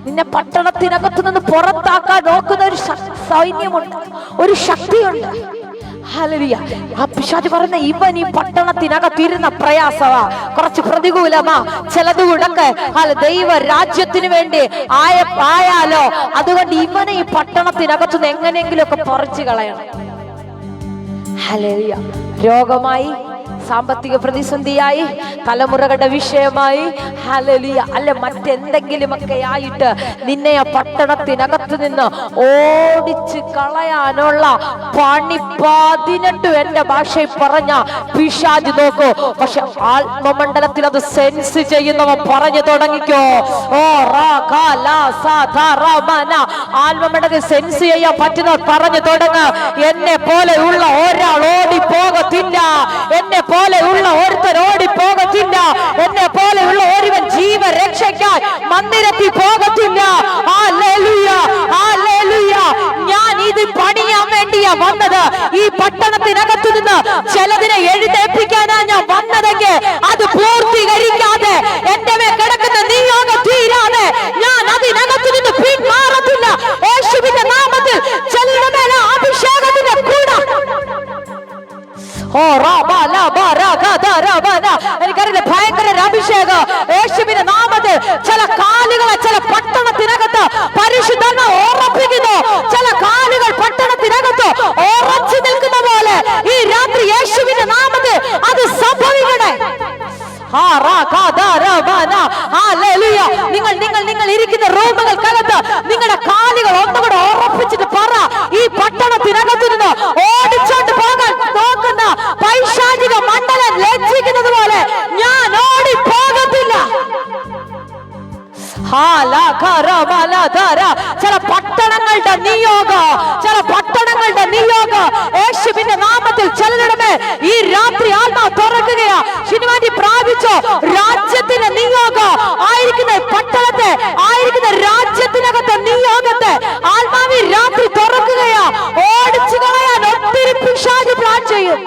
നിന്നെ പട്ടണത്തിനകത്ത് നിന്ന് പുറത്താക്കാൻ നോക്കുന്ന ഒരു സൈന്യമുണ്ട്, ഒരു ശക്തിയുണ്ട്. ഹല്ലേലൂയ. ആ പിശാച് പറയുന്ന ഇവൻ ഈ പട്ടണത്തിനകത്തിരുന്ന പ്രയാസമാ, കുറച്ച് പ്രതികൂലമാ, ചിലതുകൊണ്ടൊക്കെ ദൈവ രാജ്യത്തിന് വേണ്ടി ആയാലോ, അതുകൊണ്ട് ഇവനെ ഈ പട്ടണത്തിനകത്തുനിന്ന് എങ്ങനെയെങ്കിലും ഒക്കെ പറിച്ചു കളയണം. ഹല്ലേലൂയ. രോഗമായി, സാമ്പത്തിക പ്രതിസന്ധിയായി, തലമുറകളുടെ വിഷയമായി, ഹല്ലേലൂയ, അല്ല മറ്റെന്തെങ്കിലുമൊക്കെ ആയിട്ട് നിന്നെ ആ പട്ടണത്തിനകത്ത് നിന്ന് ഓടിച്ച് കളയാനുള്ള പണി 18 എന്റെ ഭാഷയിൽ പറഞ്ഞ പിശാച് നോക്കൂ. പക്ഷെ ആത്മമണ്ഡലത്തിൽ അത് സെൻസ് ചെയ്യുന്നവൻ പറഞ്ഞു തുടങ്ങിക്കോ. ആത്മമണ്ഡലത്തിൽ സെൻസ് ചെയ്യാൻ പറ്റുന്നവർ പറഞ്ഞു തുടങ്ങ, എന്നെ പോലെയുള്ള ഒരാൾ ഓടി പോകത്തില്ല, എന്നെ പോലെയുള്ള ഒരുത്തൻ ഓടിപ്പോകത്തില്ല, എന്നെ പോലെയുള്ള ഒരുവൻ ജീവരക്ഷയ്ക്കായി മന്ദിരത്തിൽ പോകത്തില്ല. Hallelujah, hallelujah. ഞാൻ ഇത് പണിയാൻ വേണ്ടിയാ വന്നത്. ഈ പട്ടണത്തിനകത്തു നിന്ന് ചിലതിനെ എഴുന്നേൽപ്പിക്കാനാ ഞാൻ വന്നതെങ്കിൽ അത് പൂർത്തീകരിക്കാതെ എന്റെ മേൽ കിടക്കുന്ന നിയോഗം തീരാതെ ഞാൻ അതിനകത്തു നിന്ന് പിന്മാറത്തില്ല. യേശുവിന്റെ നാമത്തിൽ ചിലരുടെ മേലെ അഭിഷേകത്തിന്റെ കൂട. എനിക്കറിയില്ല, ഭയങ്കര അഭിഷേകം യേശുവിന്റെ നാമത്തിൽ ചില കാലുകളെ ചില പട്ടണത്തിനകത്ത് പരിശുദ്ധ ഉറപ്പിക്കുന്നു. ചില കാലുകൾ പട്ടണത്തിനകത്ത് ഉറച്ചു നിൽക്കുന്ന പോലെ ഈ രാത്രി യേശുവിന്റെ നാമത്തിൽ അത് സംഭവിക്കണേ. നിങ്ങൾ ഇരിക്കുന്ന റൂമുകൾക്കകത്ത് നിങ്ങളുടെ കാലുകൾ ഒന്നുകൂടെ ഉറപ്പിച്ചിട്ട് പറ, ഈ പട്ടണത്തിനകത്ത് നിന്ന് ഓടിച്ചോണ്ട് പോകാൻ നോക്കുന്ന പൈശാചിക മണ്ഡലം ലജ്ജിക്കുന്നത് പോലെ ഞാൻ ഓടിപ്പോകത്തില്ല. ചില പട്ടണങ്ങളുടെ നിയോഗം, ചില പട്ടണങ്ങളുടെ നിയോഗം യേശുവിന്റെ നാമത്തിൽ ചിലരുടെ ഈ രാത്രി ആത്മാവ് തുറക്കുകയാ. ശിനുവാറ്റി പ്രാപിച്ചോ, രാജ്യത്തിന്റെ നിയോഗം ആയിരിക്കുന്ന പട്ടണത്തെ, ആയിരിക്കുന്ന രാജ്യത്തിനകത്തെ നിയോഗത്തെ ആത്മാവി രാത്രി തുറക്കുകയാ. ഓടിച്ചു കളയാൻ ഒത്തിരി പിശാച് പ്ലാൻ ചെയ്യും.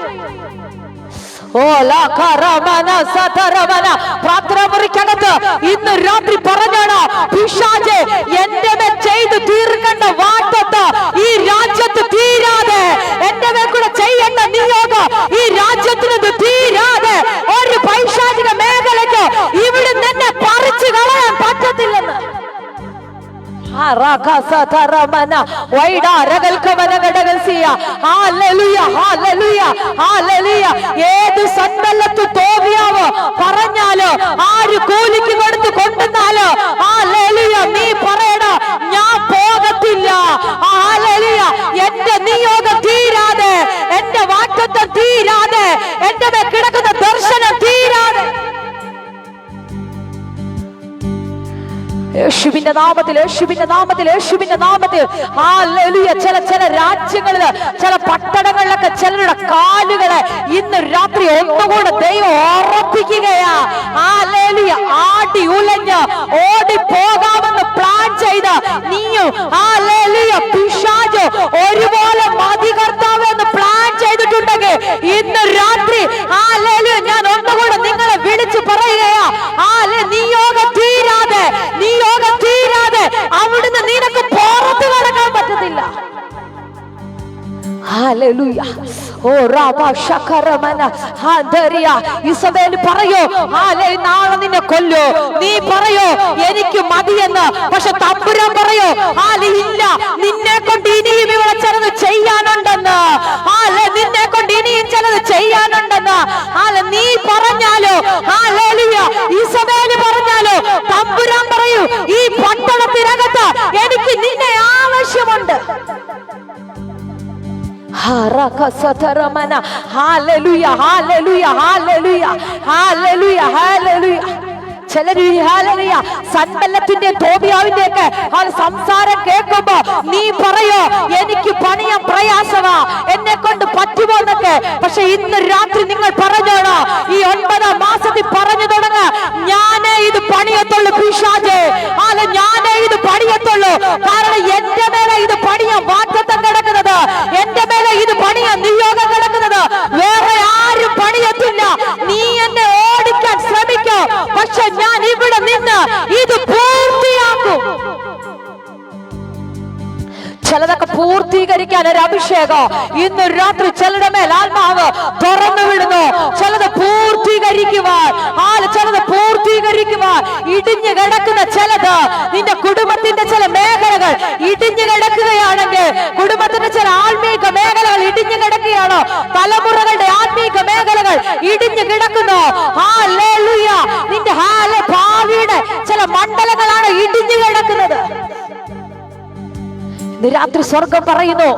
പ്രാർത്ഥനാ മുറിക്കകത്ത് ഇന്ന് രാത്രി പറഞ്ഞാണ്, പിശാചേ എന്റെ മേൽ ചെയ്ത് തീർക്കേണ്ട വാഗ്ദത്തം ഈ രാജ്യത്ത് തീരാതെ, എന്റെ മേൽ കൂടെ ചെയ്യേണ്ട നിയോഗം ഈ രാജ്യത്തിന് തീരാതെ ഒരു പൈശാചിക മേഖലയ്ക്ക് ഇവിടെ നിന്നെ പറിച്ചു കളയാൻ പറ്റത്തില്ലെന്ന്. ഏത് സമ്പല്ലത്ത് തോന്നിയാവോ പറഞ്ഞാലോ, ആര് കൂലിക്ക് കൊടുത്ത് കൊണ്ടുവന്നാലോ നീ പറയണ ഞാൻ പോകത്തില്ല. എന്റെ നിയോഗം തീരാതെ, എന്റെ വാഗ്ദത്തം തീരാതെ, എന്റെ കിടക്കുന്ന ദർശനം തീരാതെ യേശുവിന്റെ നാമത്തിൽ, യേശുവിന്റെ നാമത്തിൽ, യേശുവിന്റെ നാമത്തിൽ ഹല്ലേലൂയ. ചില രാജ്യങ്ങളില്, ചില പട്ടണങ്ങളിലൊക്കെ ചിലരുടെ കാലുകളെ ഇന്ന് രാത്രി ഒന്നുകൂടെ ദൈവം ഉറപ്പിക്കുകയാ. ഹല്ലേലൂയ. ആടി ഉലഞ്ഞ് ഓടിപ്പോകാമെന്ന് പ്ലാൻ ചെയ്ത് നീയും ഹല്ലേലൂയ പിശാച് ഒരുപോലെ മതി കർത്താവെന്ന് പ്ലാൻ ചെയ്തിട്ടുണ്ടെങ്കിൽ ഇന്ന് രാത്രി ഹല്ലേലൂയ ഞാൻ ഒന്നുകൂടെ നിങ്ങളെ വിളിച്ചു പറയുകയാ. നിയോഗം തീരാതെ, നിയോഗം തീരാതെ അവിടുന്ന് നിനക്ക് പുറത്ത് കടക്കാൻ പറ്റത്തില്ല. ഹല്ലേലൂയ. ഓ രാമ ശകരമന ഹദരിയ. ഇസബേൽ പറയോ, നാളെ നിന്നെ കൊല്ലോ. നീ പറയോ എനിക്ക് മതിയെന്ന്. പക്ഷെ തമ്പുരാൻ പറയോ, ഇല്ല, നിന്നെ കൊണ്ട് ഇനിയും ഇവിടെ ചിലത് ചെയ്യാനുണ്ടെന്ന്. നിന്നെ കൊണ്ട് ഇനിയും ചിലത് ചെയ്യാനുണ്ടെന്ന് നീ പറഞ്ഞാലോ, ഇസബേൽ പറഞ്ഞാലോ, തമ്പുരാൻ പറയൂ, ഈ പട്ടണത്തിനകത്ത് എനിക്ക് നിന്നെ ആവശ്യമുണ്ട്. സമ്പല്ലത്തിന്റെ തോബിയാവിന്റെ ഒക്കെ സംസാരം കേൾക്കുമ്പോ നീ പറയോ എനിക്ക് പണിയാൻ പ്രയാസമാ, എന്നെ കൊണ്ട് പറ്റുമോ എന്നൊക്കെ. പക്ഷെ ഇന്ന് രാത്രി നിങ്ങൾ പറഞ്ഞോണോ, ഈ 9 മാസത്തിൽ പറഞ്ഞു തുടങ്ങ, ഞാനേ ഇത് പണിയത്തുള്ളൂ പിശാചേ, ഞാനേ ഇത് പണിയത്തുള്ളൂ. കാരണം എന്റെ മേലെ ഇത് പണിയാൻ വാഗ്ദത്തം കിടക്കുന്നത്, എന്റെ മേലെ ഇത് പണിയാൻ നിയോഗം കിടക്കുന്നത് വേറെ ആരും പണിയത്തില്ല. നീ എന്നെ ഓടിക്കാൻ ശ്രമിക്കോ, പക്ഷെ ഞാൻ ഇവിടെ നിന്ന് ഇത് പൂർത്തിയാക്കും. ചിലതൊക്കെ പൂർത്തീകരിക്കാൻ ഒരു അഭിഷേകം ഇന്ന് രാത്രി ചിലരുടെ മേൽ ആത്മാവ് തുറന്നു വിടുന്നു. ചിലത് പൂർത്തീകരിക്കുവാൻ, ചിലത് പൂർത്തീകരിക്കുവാൻ ഇടിഞ്ഞു കിടക്കുന്ന ചിലത്, നിന്റെ കുടുംബത്തിന്റെ ചില മേഖലകൾ ഇടിഞ്ഞു കിടക്കുകയാണെങ്കിൽ, കുടുംബത്തിന്റെ ചില ആത്മീക മേഖലകൾ ഇടിഞ്ഞു കിടക്കുകയാണോ, തലമുറകളുടെ ആത്മീക മേഖലകൾ ഇടിഞ്ഞു കിടക്കുന്നു. ഹല്ലേലൂയ. നിന്റെ ഭാവിയുടെ ചില മണ്ഡലങ്ങളാണ് ഇടിഞ്ഞു കിടക്കുന്നത്. രാത്രി സ്വർഗം പറയുന്നു,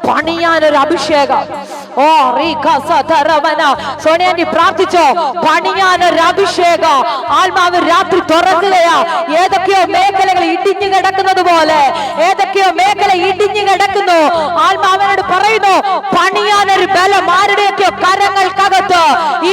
പണിയാനൊരു അഭിഷേകം. സോണിയാന്റി പ്രാർത്ഥിച്ചോ, പണിയാനൊരു അഭിഷേകം ആത്മാവ് രാത്രി തുറക്കുകയാ. ഏതൊക്കെയോ മേഖലകൾ ഇടിഞ്ഞു കിടക്കുന്നത് പോലെ, ഏതൊക്കെയോ മേഖല ഇടിഞ്ഞു കിടക്കുന്നു. ആത്മാവിനോട് പറയുന്നു, പണിയാനൊരു ബലം ആരുടെയൊക്കെയോ കരങ്ങൾക്കകത്ത്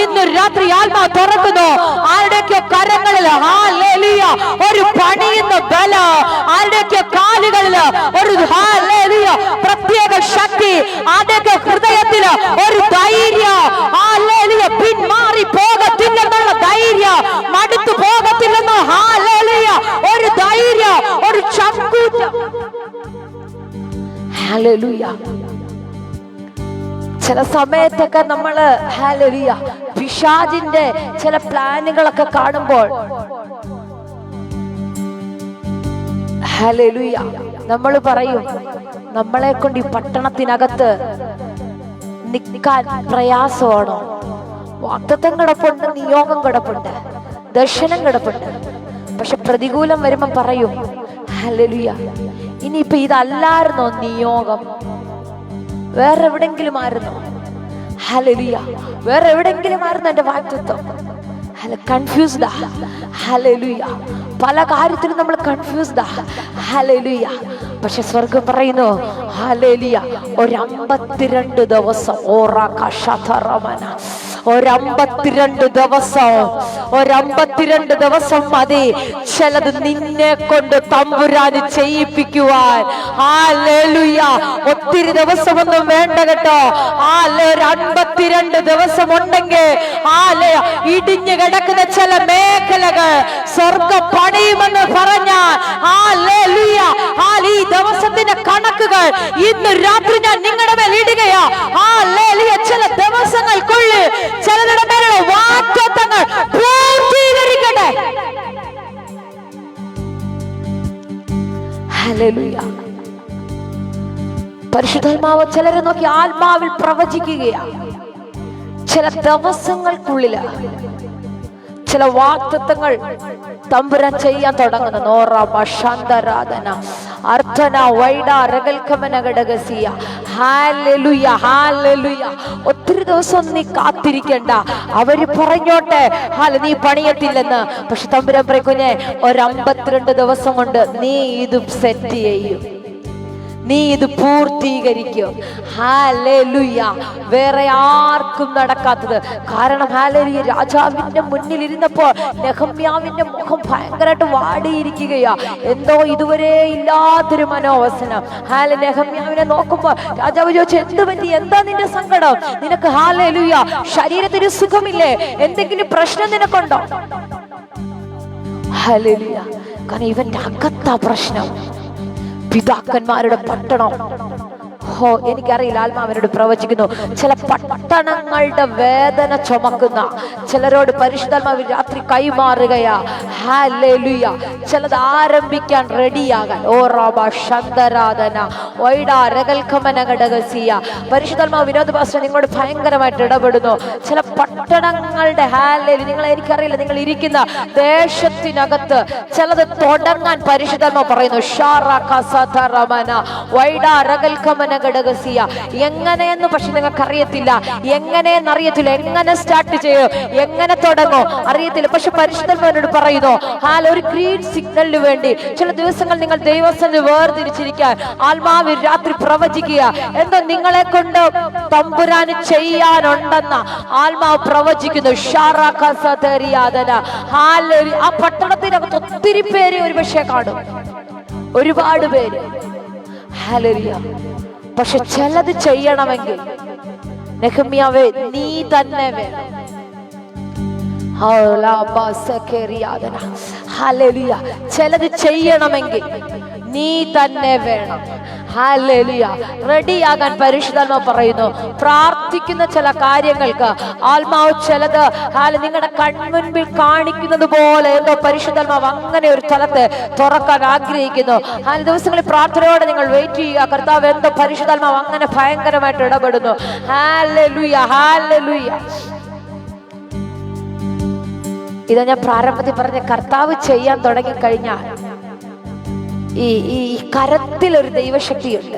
ഇന്ന് ഇന്ന് രാത്രി ആത്മാവ് തുറക്കുന്നു. ആരുടെയൊക്കെ കരങ്ങളിൽ ഹല്ലേലൂയ ഒരു പണിയുന്ന ബലം, ആരുടെയൊക്കെ കാലുകളിൽ ഒരു ഹല്ലേലൂയ പ്രത്യേക ശക്തി, ആരുടെയൊക്കെ ഹൃദയത്തില് ഒരു ധൈര്യം, ഹല്ലേലൂയ പിന്മാറി പോകത്തില്ലെന്നുള്ള ധൈര്യം, മടുത്തു പോകത്തില്ലെന്ന ഹല്ലേലൂയ ഒരു ധൈര്യം, ഒരു ചങ്കൂറ്റം. ഹല്ലേലൂയ. ചില സമയത്തൊക്കെ നമ്മള് ഹല്ലേലൂയ പിശാചിന്റെ ചില പ്ലാനുകളൊക്കെ കാണുമ്പോൾ ഹല്ലേലൂയ നമ്മൾ പറയും, നമ്മളെ കൊണ്ട് ഈ പട്ടണത്തിനകത്ത് നിൽക്കാൻ പ്രയാസമാണോ? വാഗ്ദത്തം കിടപ്പുണ്ട്, നിയോഗം കിടപ്പുണ്ട്, ദർശനം കിടപ്പുണ്ട്. പക്ഷെ പ്രതികൂലം വരുമ്പോ പറയും ഹല്ലേലൂയ ഇനിയിപ്പൊ ഇതല്ലായിരുന്നോ നിയോഗം? വേറെ എവിടെങ്കിലും ആയിരുന്നോ? ഹല്ലേലൂയ വേറെ എവിടെങ്കിലും ആയിരുന്നോ എന്റെ വാഗ്ദത്തം? കൺഫ്യൂസ്ഡാ. ഹല്ലേലൂയ പല കാര്യത്തിലും നമ്മൾ കൺഫ്യൂസ്ഡാ. ഹല്ലേലൂയ പക്ഷെ സ്വർഗം പറയുന്നു ഹല്ലേലൂയ ഒരു 52 ദിവസം ഒരു 52 ദിവസം മതി ചിലത് നിന്നെ കൊണ്ട് തമ്പുരാന് ചെയ്യിപ്പിക്കുവാൻ. ഹല്ലേലൂയ ഒത്തിരി ദിവസമൊന്നും വേണ്ട കേട്ടോ. ഒരു 52 ദിവസം ഉണ്ടെങ്കിൽ ഇടിഞ്ഞു കിടക്കുന്ന ചില മേഖലകൾ സ്വർഗം പണിയുമെന്ന് പറഞ്ഞാൽ ഹല്ലേലൂയ ഈ ദിവസത്തിന്റെ കണക്കുകൾ ഇന്ന് രാത്രി ഞാൻ നിങ്ങളുടെ മേൽ ഇടുകയാ. ഹല്ലേലൂയ ചില ദിവസങ്ങൾക്കുള്ളിൽ ചിലരുടെ മേലുള്ള വാഗ്ദത്തങ്ങൾ പൂർത്തീകരിക്കട്ടെ. ഹല്ലേലൂയ. പരിശുദ്ധാത്മാവ് ചിലരെ നോക്കി ആത്മാവിൽ പ്രവചിക്കുകയാണ്. ചില ദിവസങ്ങൾക്കുള്ളില് ചില വാഗ്ദത്തങ്ങൾ തമ്പുരാൻ ചെയ്യാൻ തുടങ്ങുന്നു. ഒത്തിരി ദിവസം നീ കാത്തിരിക്കണ്ട, അവര് പറഞ്ഞോട്ടെ നീ പണിയത്തില്ലെന്ന്. പക്ഷെ തമ്പുരാൻ പറയും കുഞ്ഞെ ഒരു 52 ദിവസം കൊണ്ട് നീ ഇത് സെറ്റ് ചെയ്യും, നീ ഇത് പൂർത്തീകരിക്കും. ഹല്ലേലൂയ വേറെ ആർക്കും നടക്കാത്തത്. കാരണം ഹല്ലേലൂയ രാജാവിന്റെ മുന്നിൽ ഇരുന്നപ്പോൾ നെഹമ്യാവിന്റെ മുഖം ഭയങ്കരമായിട്ട് വാടിയിരിക്കുകയാ. എന്തോ ഇതുവരെ ഇല്ലാത്തൊരു മനോവസനം. നെഹമ്യാവിനെ നോക്കുമ്പോ രാജാവ് ചോദിച്ചു, എന്ത് പറ്റി, എന്താ നിന്റെ സങ്കടം? നിനക്ക് ഹല്ലേലൂയ ശരീരത്തിന് സുഖമില്ലേ? എന്തെങ്കിലും പ്രശ്നം നിനക്കുണ്ടോ? ഹല്ലേലൂയ കാരണം ഇവന്റെ അകത്താ പ്രശ്നം. പിതാക്കന്മാരുടെ പട്ടണം. എനിക്കറിയില്ല, ആത്മാവിനോട് പ്രവചിക്കുന്നു. ചില പട്ടണങ്ങളുടെ വേദന ചുമക്കുന്ന ചിലരോട് പരിശുദ്ധാത്മാവ് രാത്രി കൈമാറുകയാ. ഹല്ലേലൂയ ചിലത് ആരംഭിക്കാൻ റെഡിയാകാൻ. പരിശുദ്ധാത്മാവ് വിനോദ പാസ്റ്റർ നിങ്ങളോട് ഭയങ്കരമായിട്ട് ഇടപെടുന്നു. ചില പട്ടണങ്ങളുടെ ഹല്ലേലൂയ എനിക്കറിയില്ല, നിങ്ങൾ ഇരിക്കുന്ന ദേശത്തിനകത്ത് ചിലത് തുടങ്ങാൻ പരിശുദ്ധാത്മാവ് പറയുന്നു. എങ്ങനെയെന്ന് പക്ഷെ നിങ്ങൾക്ക് അറിയത്തില്ല, എങ്ങനെയെന്നറിയത്തില്ല, എങ്ങനെ സ്റ്റാർട്ട് ചെയ്യോ, എങ്ങനെ തുടങ്ങോ അറിയത്തില്ല. പക്ഷെ പരിശുദ്ധാത്മാവിനോട് പറയുന്നു ഒരു ഗ്രീൻ സിഗ്നലിന് വേണ്ടി ചില ദിവസങ്ങൾ നിങ്ങൾ ദൈവസന്നിധിയിൽ വേർതിരിച്ചിരിക്കാൻ ആത്മാവ് രാത്രി പ്രവചിക്കുക. എന്തോ നിങ്ങളെ കൊണ്ട് തമ്പുരാന് ചെയ്യാനുണ്ടെന്ന ആത്മാവ് പ്രവചിക്കുന്നു. ആ പട്ടണത്തിനകത്ത് ഒത്തിരി പേര് ഒരുപക്ഷെ കാണും, ഒരുപാട് പേര്. ഹല്ലേലൂയ പക്ഷെ ചിലത് ചെയ്യണമെങ്കിൽ നെഹമ്യാവേ നീ തന്നെ വേണം. ഹല്ലേലൂയ ചിലത് ചെയ്യണമെങ്കിൽ നീ തന്നെ വേണം. ഹല്ലേലൂയ റെഡിയാകാൻ പരിശുദ്ധാത്മാവ് പറയുന്നു. പ്രാർത്ഥിക്കുന്ന ചില കാര്യങ്ങൾക്ക് ആത്മാവ് ചിലത് നിങ്ങളുടെ കൺമുൻപിൽ കാണിക്കുന്നത് പോലെ എന്തോ പരിശുദ്ധാത്മാവ് അങ്ങനെ ഒരു സ്ഥലത്ത് തുറക്കാൻ ആഗ്രഹിക്കുന്നു. ദിവസങ്ങളിൽ പ്രാർത്ഥനയോടെ നിങ്ങൾ വെയിറ്റ് ചെയ്യുക. കർത്താവ് എന്തോ പരിശുദ്ധാത്മാവ് അങ്ങനെ ഭയങ്കരമായിട്ട് ഇടപെടുന്നു. Hallelujah hallelujah. ഇതാ ഞാൻ പ്രാരംഭത്തിൽ പറഞ്ഞ കർത്താവ് ചെയ്യാൻ തുടങ്ങിക്കഴിഞ്ഞാൽ ഈ കരത്തിൽ ഒരു ദൈവശക്തിയുണ്ട്.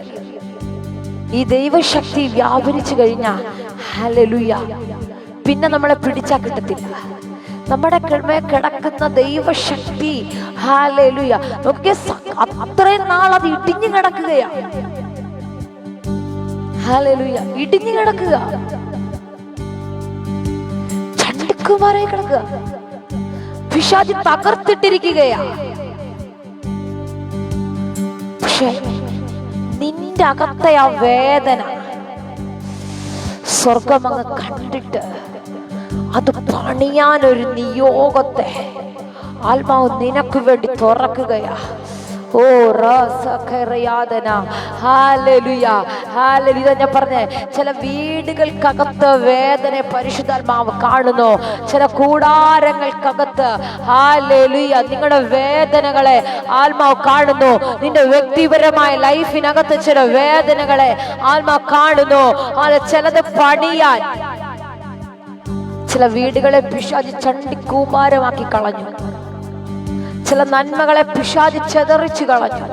ഈ ദൈവശക്തി വ്യാപരിച്ചു കഴിഞ്ഞാൽ ഹല്ലേലൂയ പിന്നെ നമ്മളെ പിടിച്ചാ കിട്ടത്തില്ല. നമ്മുടെ കിടക്കുന്ന ദൈവശക്തി ഹല്ലേലൂയ നോക്കിയ അത്രയും നാൾ അത് ഇടിഞ്ഞു കിടക്കുകയാ. ഹല്ലേലൂയ ഇടിഞ്ഞു കിടക്കുക. ചണ്ടിക്കുമാരായി കിടക്കുക. പിശാച് തകർത്തിട്ടിരിക്കുകയാ. പക്ഷെ നിന്റെ അകത്തെ ആ വേദന സ്വർഗമങ്ങ് കണ്ടിട്ട് അത് പണിയാനൊരു നിയോഗത്തെ ആത്മാവ് നിനക്ക് വേണ്ടി തുറക്കുകയാ. ഓ റസഖറിയാദന ഹല്ലേലൂയ ഹല്ലേലൂയ. ഞാൻ പറഞ്ഞേ, ചില വീടുകൾക്കകത്ത് വേദന പരിശുദ്ധാത്മാവ് കാണുന്നു. ചില കൂടാരങ്ങൾക്കകത്ത് ഹല്ലേലൂയ നിങ്ങളുടെ വേദനകളെ ആത്മാവ് കാണുന്നു. നിന്റെ വ്യക്തിപരമായ ലൈഫിനകത്ത് ചില വേദനകളെ ആത്മാവ് കാണുന്നു. അത് ചിലത് പണിയാൻ ചില വീടുകളെ പിശാച് ചണ്ടിക്കൂമാരമാക്കി കളഞ്ഞു. ചില നന്മകളെ പിശാച് ചെതറിച്ചു കളഞ്ഞു.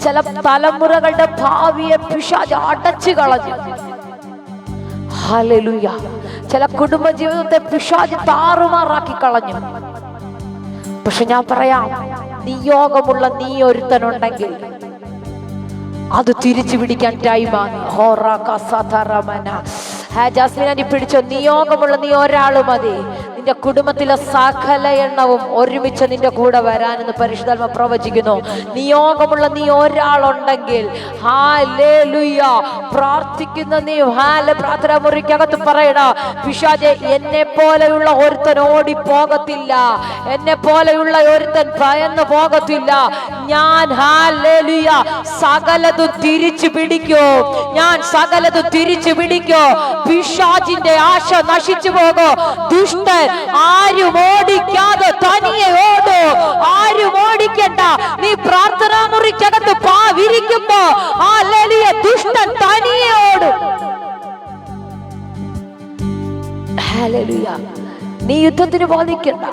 ചില തലമുറകളുടെ ഭാവിയെ പിശാച് അടച്ചു കളഞ്ഞു. ഹല്ലേലൂയ. ചില കുടുംബജീവിതത്തെ പിശാച് താറുമാറാക്കി കളഞ്ഞു. പക്ഷെ ഞാൻ പറയാം, നിയോഗമുള്ള നീ ഒരുത്തനുണ്ടെങ്കിൽ അത് തിരിച്ചു പിടിക്കാൻ ടൈമാണ്. ജാസ്മിനെ പിടിച്ചോ. നിയോഗമുള്ള നീ ഒരാള് മതി. നിന്റെ കുടുംബത്തിലെ സകല എണ്ണവും ഒരുമിച്ച് നിന്റെ കൂടെ വരാനെന്ന് പരിശുദ്ധാത്മ പ്രവചിക്കുന്നു. നിയോഗമുള്ള നീ ഒരാളുണ്ടെങ്കിൽ ഹല്ലേലൂയ പ്രാർത്ഥിക്കുന്ന നീ പ്രാർത്ഥനാ മുറിക്കകത്ത് പറയണ, പിശാചേ എന്നെ പോലെയുള്ള ഒരുത്തൻ ഓടി പോകത്തില്ല, എന്നെ പോലെയുള്ള ഒരുത്തൻ ഭയന്ന് പോകത്തില്ല. ഞാൻ ഹല്ലേലൂയ സകലതും തിരിച്ചു പിടിക്കോ, ഞാൻ സകലതും തിരിച്ചു പിടിക്കോ. പിശാചിന്റെ ആശ നശിച്ചു പോകോ. ദുഷ്ടൻ ആരും ഓടിക്കാതെ തനിയെ ഓടോ. ആരും ഓടിക്കണ്ട. നീ പ്രാർത്ഥനാ മുറിക്കകത്ത് വിരിക്കുമ്പോ ഹല്ലേലൂയ ദുഷ്ടൻ തനിയെ ഓടും. ഹല്ലേലൂയ. നീ യുദ്ധത്തിന് പോന്നിക്കണ്ട.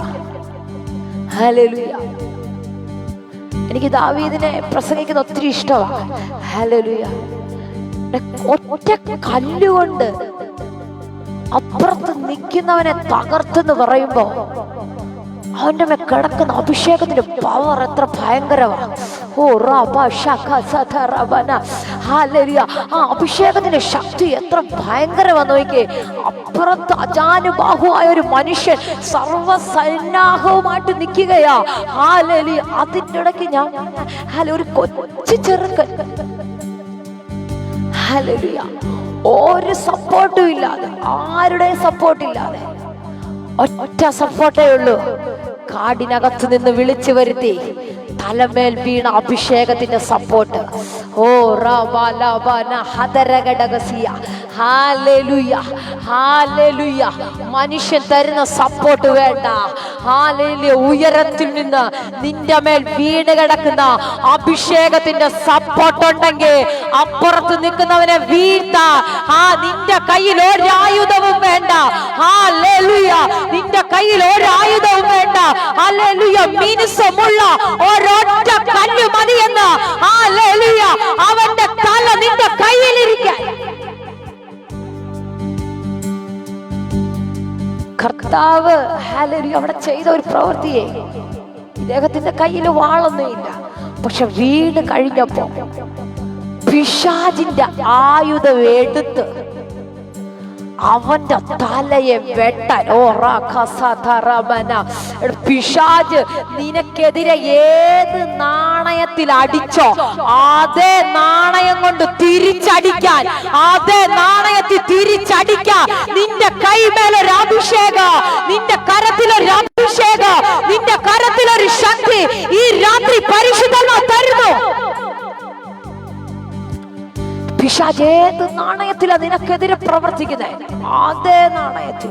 ഹല്ലേലൂയ. എനിക്ക് ദാവീദിനെ പ്രസംഗിക്കുന്ന ഒത്തിരി ഇഷ്ടമാണ്. ഹല്ലേലൂയ. ഒറ്റ കല്ലുകൊണ്ട് അപ്പുറത്ത് നിൽക്കുന്നവനെ തകർത്തെന്ന് പറയുമ്പോ അവന്റെ മേൽ കിടക്കുന്ന അഭിഷേകത്തിന്റെ പവർ എത്ര ഭയങ്കരമാണ്. ഓ ഹല്ലേലൂയ. ആ അഭിഷേകത്തിന്റെ ശക്തി എത്ര ഭയങ്കരമാണെന്ന് നോക്കിയേ. അപ്പുറത്ത് അജാനുബാഹുവായ ഒരു മനുഷ്യൻ സർവ്വസന്നാഹവുമായിട്ട് നിൽക്കുകയാ. ഹല്ലേലൂയ. അതിൻ്റെ ഇടയ്ക്ക് ഞാൻ ഒരു കൊച്ചു ചെറുക്കൻ ഹല്ലേലൂയ ഒരു സപ്പോർട്ടും ഇല്ലാതെ, ആരുടെ സപ്പോർട്ടില്ലാതെ, ഒറ്റ സപ്പോർട്ടേ ഉള്ളൂ. കാടിനകത്ത് നിന്ന് വിളിച്ചു വരുത്തി തലമേൽ വീണ അഭിഷേകത്തിന്റെ സപ്പോർട്ട്. ഓ ഹല്ലേലൂയ ഹല്ലേലൂയ. മനുഷ്യൻ തരുന്ന സപ്പോർട്ട് വേണ്ട. ഹല്ലേലൂയ. ഉയരത്തിൽ നിന്ന് നിന്റെ മേൽ വീണ് കിടക്കുന്ന അഭിഷേകത്തിന്റെ സപ്പോർട്ട് ഉണ്ടെങ്കിൽ അപ്പുറത്ത് നിൽക്കുന്നവനെ വീഴ്ത്താ. നിന്റെ കയ്യിൽ ഒരായുധവും വേണ്ട. ഹല്ലേലൂയ. നിന്റെ കയ്യിൽ ഒരായുധവും വേണ്ട. ഹല്ലേലൂയ. മിനുസമുള്ള ഒരൊറ്റ കല്ല് മതിയെന്ന്. ഹല്ലേലൂയ. അവന്റെ തല നിന്റെ കയ്യിലിരിക്കാൻ. കർത്താവ് ഹല്ലേലൂയ അവിടെ ചെയ്ത ഒരു പ്രവൃത്തിയെ, ഇദ്ദേഹത്തിന്റെ കയ്യിൽ വാളൊന്നുമില്ല, പക്ഷെ വീണ് കഴിഞ്ഞപ്പോ പിശാചിന്റെ ആയുധം എടുത്ത് അവന്റെ തലയെ വെട്ടാൻ. പിശാച് നിനക്കെതിരെ ഏത് നാണയത്തിൽ അടിച്ചോ അതേ നാണയം കൊണ്ട് തിരിച്ചടിക്കാൻ, അതേ നാണയത്തിൽ തിരിച്ചടിക്കാൻ നിന്റെ കൈമേലൊരു അഭിഷേകം, നിന്റെ കരത്തിലൊരു അഭിഷേകം, നിന്റെ കരത്തിലൊരു ശക്തി ഈ രാത്രി പരിശുദ്ധമായി തരുന്നു. പിശാച് ഏത് നാണയത്തിലാണ് നിനക്കെതിരെ പ്രവർത്തിക്കുന്നത്, അതേ നാണയത്തിൽ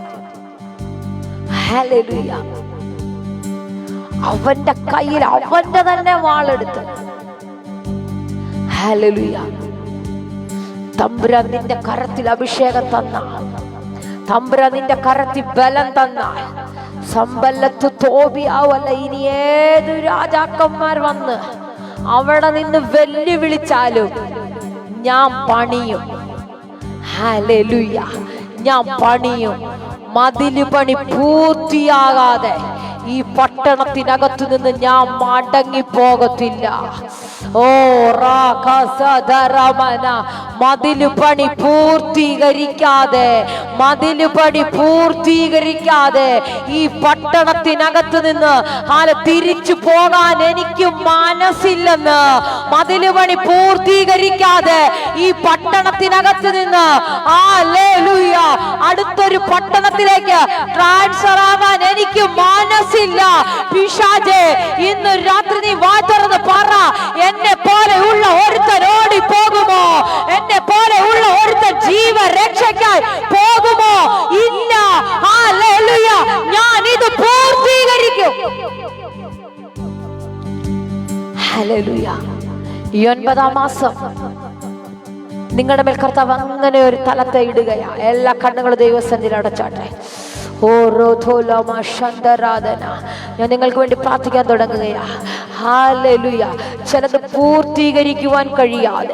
ഹല്ലേലൂയ അവന്റെ കയ്യിൽ അവന്റെ തന്നെ വാളെടുത്ത് ഹല്ലേലൂയ. തമ്പുരാൻ നിന്റെ കരത്തിൽ അഭിഷേകം തന്ന, തമ്പുരാൻ നിന്റെ കരത്തിൽ ബലം തന്ന, സമ്പല്ലത്ത് തോബിയാവല്ല ഇനി ഏതു രാജാക്കന്മാർ വന്ന് അവിടെ നിന്ന് വെല്ലുവിളിച്ചാലും ഞാൻ പണിയും. ഹല്ലേലൂയ. ഞാൻ പണിയും. മതില് പണി പൂർത്തിയാകാതെ ഈ പട്ടണത്തിനകത്തു നിന്ന് ഞാൻ മടങ്ങിപ്പോകത്തില്ല. ഓ റാഖസദരമന, മതില് പണി പൂർത്തീകരിക്കാതെ ഈ പട്ടണത്തിനകത്ത് നിന്ന് തിരിച്ചു പോകാൻ എനിക്ക് മനസ്സില്ലെന്ന്. മതില് പണി പൂർത്തീകരിക്കാതെ ഈ പട്ടണത്തിനകത്ത് നിന്ന് ഹല്ലേലൂയ അടുത്തൊരു പട്ടണത്തിലേക്ക് ട്രാൻസ്ഫർ ആവാൻ എനിക്ക് മനസ്സില്ല. പിശാചേ, ഇന്ന് രാത്രി നീ വാ തുറന്ന് പറ, എന്നെ പോലെയുള്ള ഒരുത്തൻ ഓടി പോകുമോ? എന്നെ പോലെയുള്ള ഒരുത്തൻ ജീവരക്ഷയ്ക്കായി പോകുമോ? ഇല്ല. ഹല്ലേലൂയ, ഞാൻ ഇത് പൂർത്തീകരിക്കും. ഹല്ലേലൂയ. ഈ 9-ാം മാസം നിങ്ങളുടെ മേൽ കർത്താവ് അങ്ങനെ ഒരു തലത്തെ ഇടുകയാ. എല്ലാ കണ്ണുകളും ദൈവസന്നിധിയിൽ അടച്ചാട്ടെ. ഞാൻ നിങ്ങൾക്ക് വേണ്ടി പ്രാർത്ഥിക്കാൻ തുടങ്ങുകയാ. ഹല്ലേലൂയ. ചിലത് പൂർത്തീകരിക്കുവാൻ കഴിയാതെ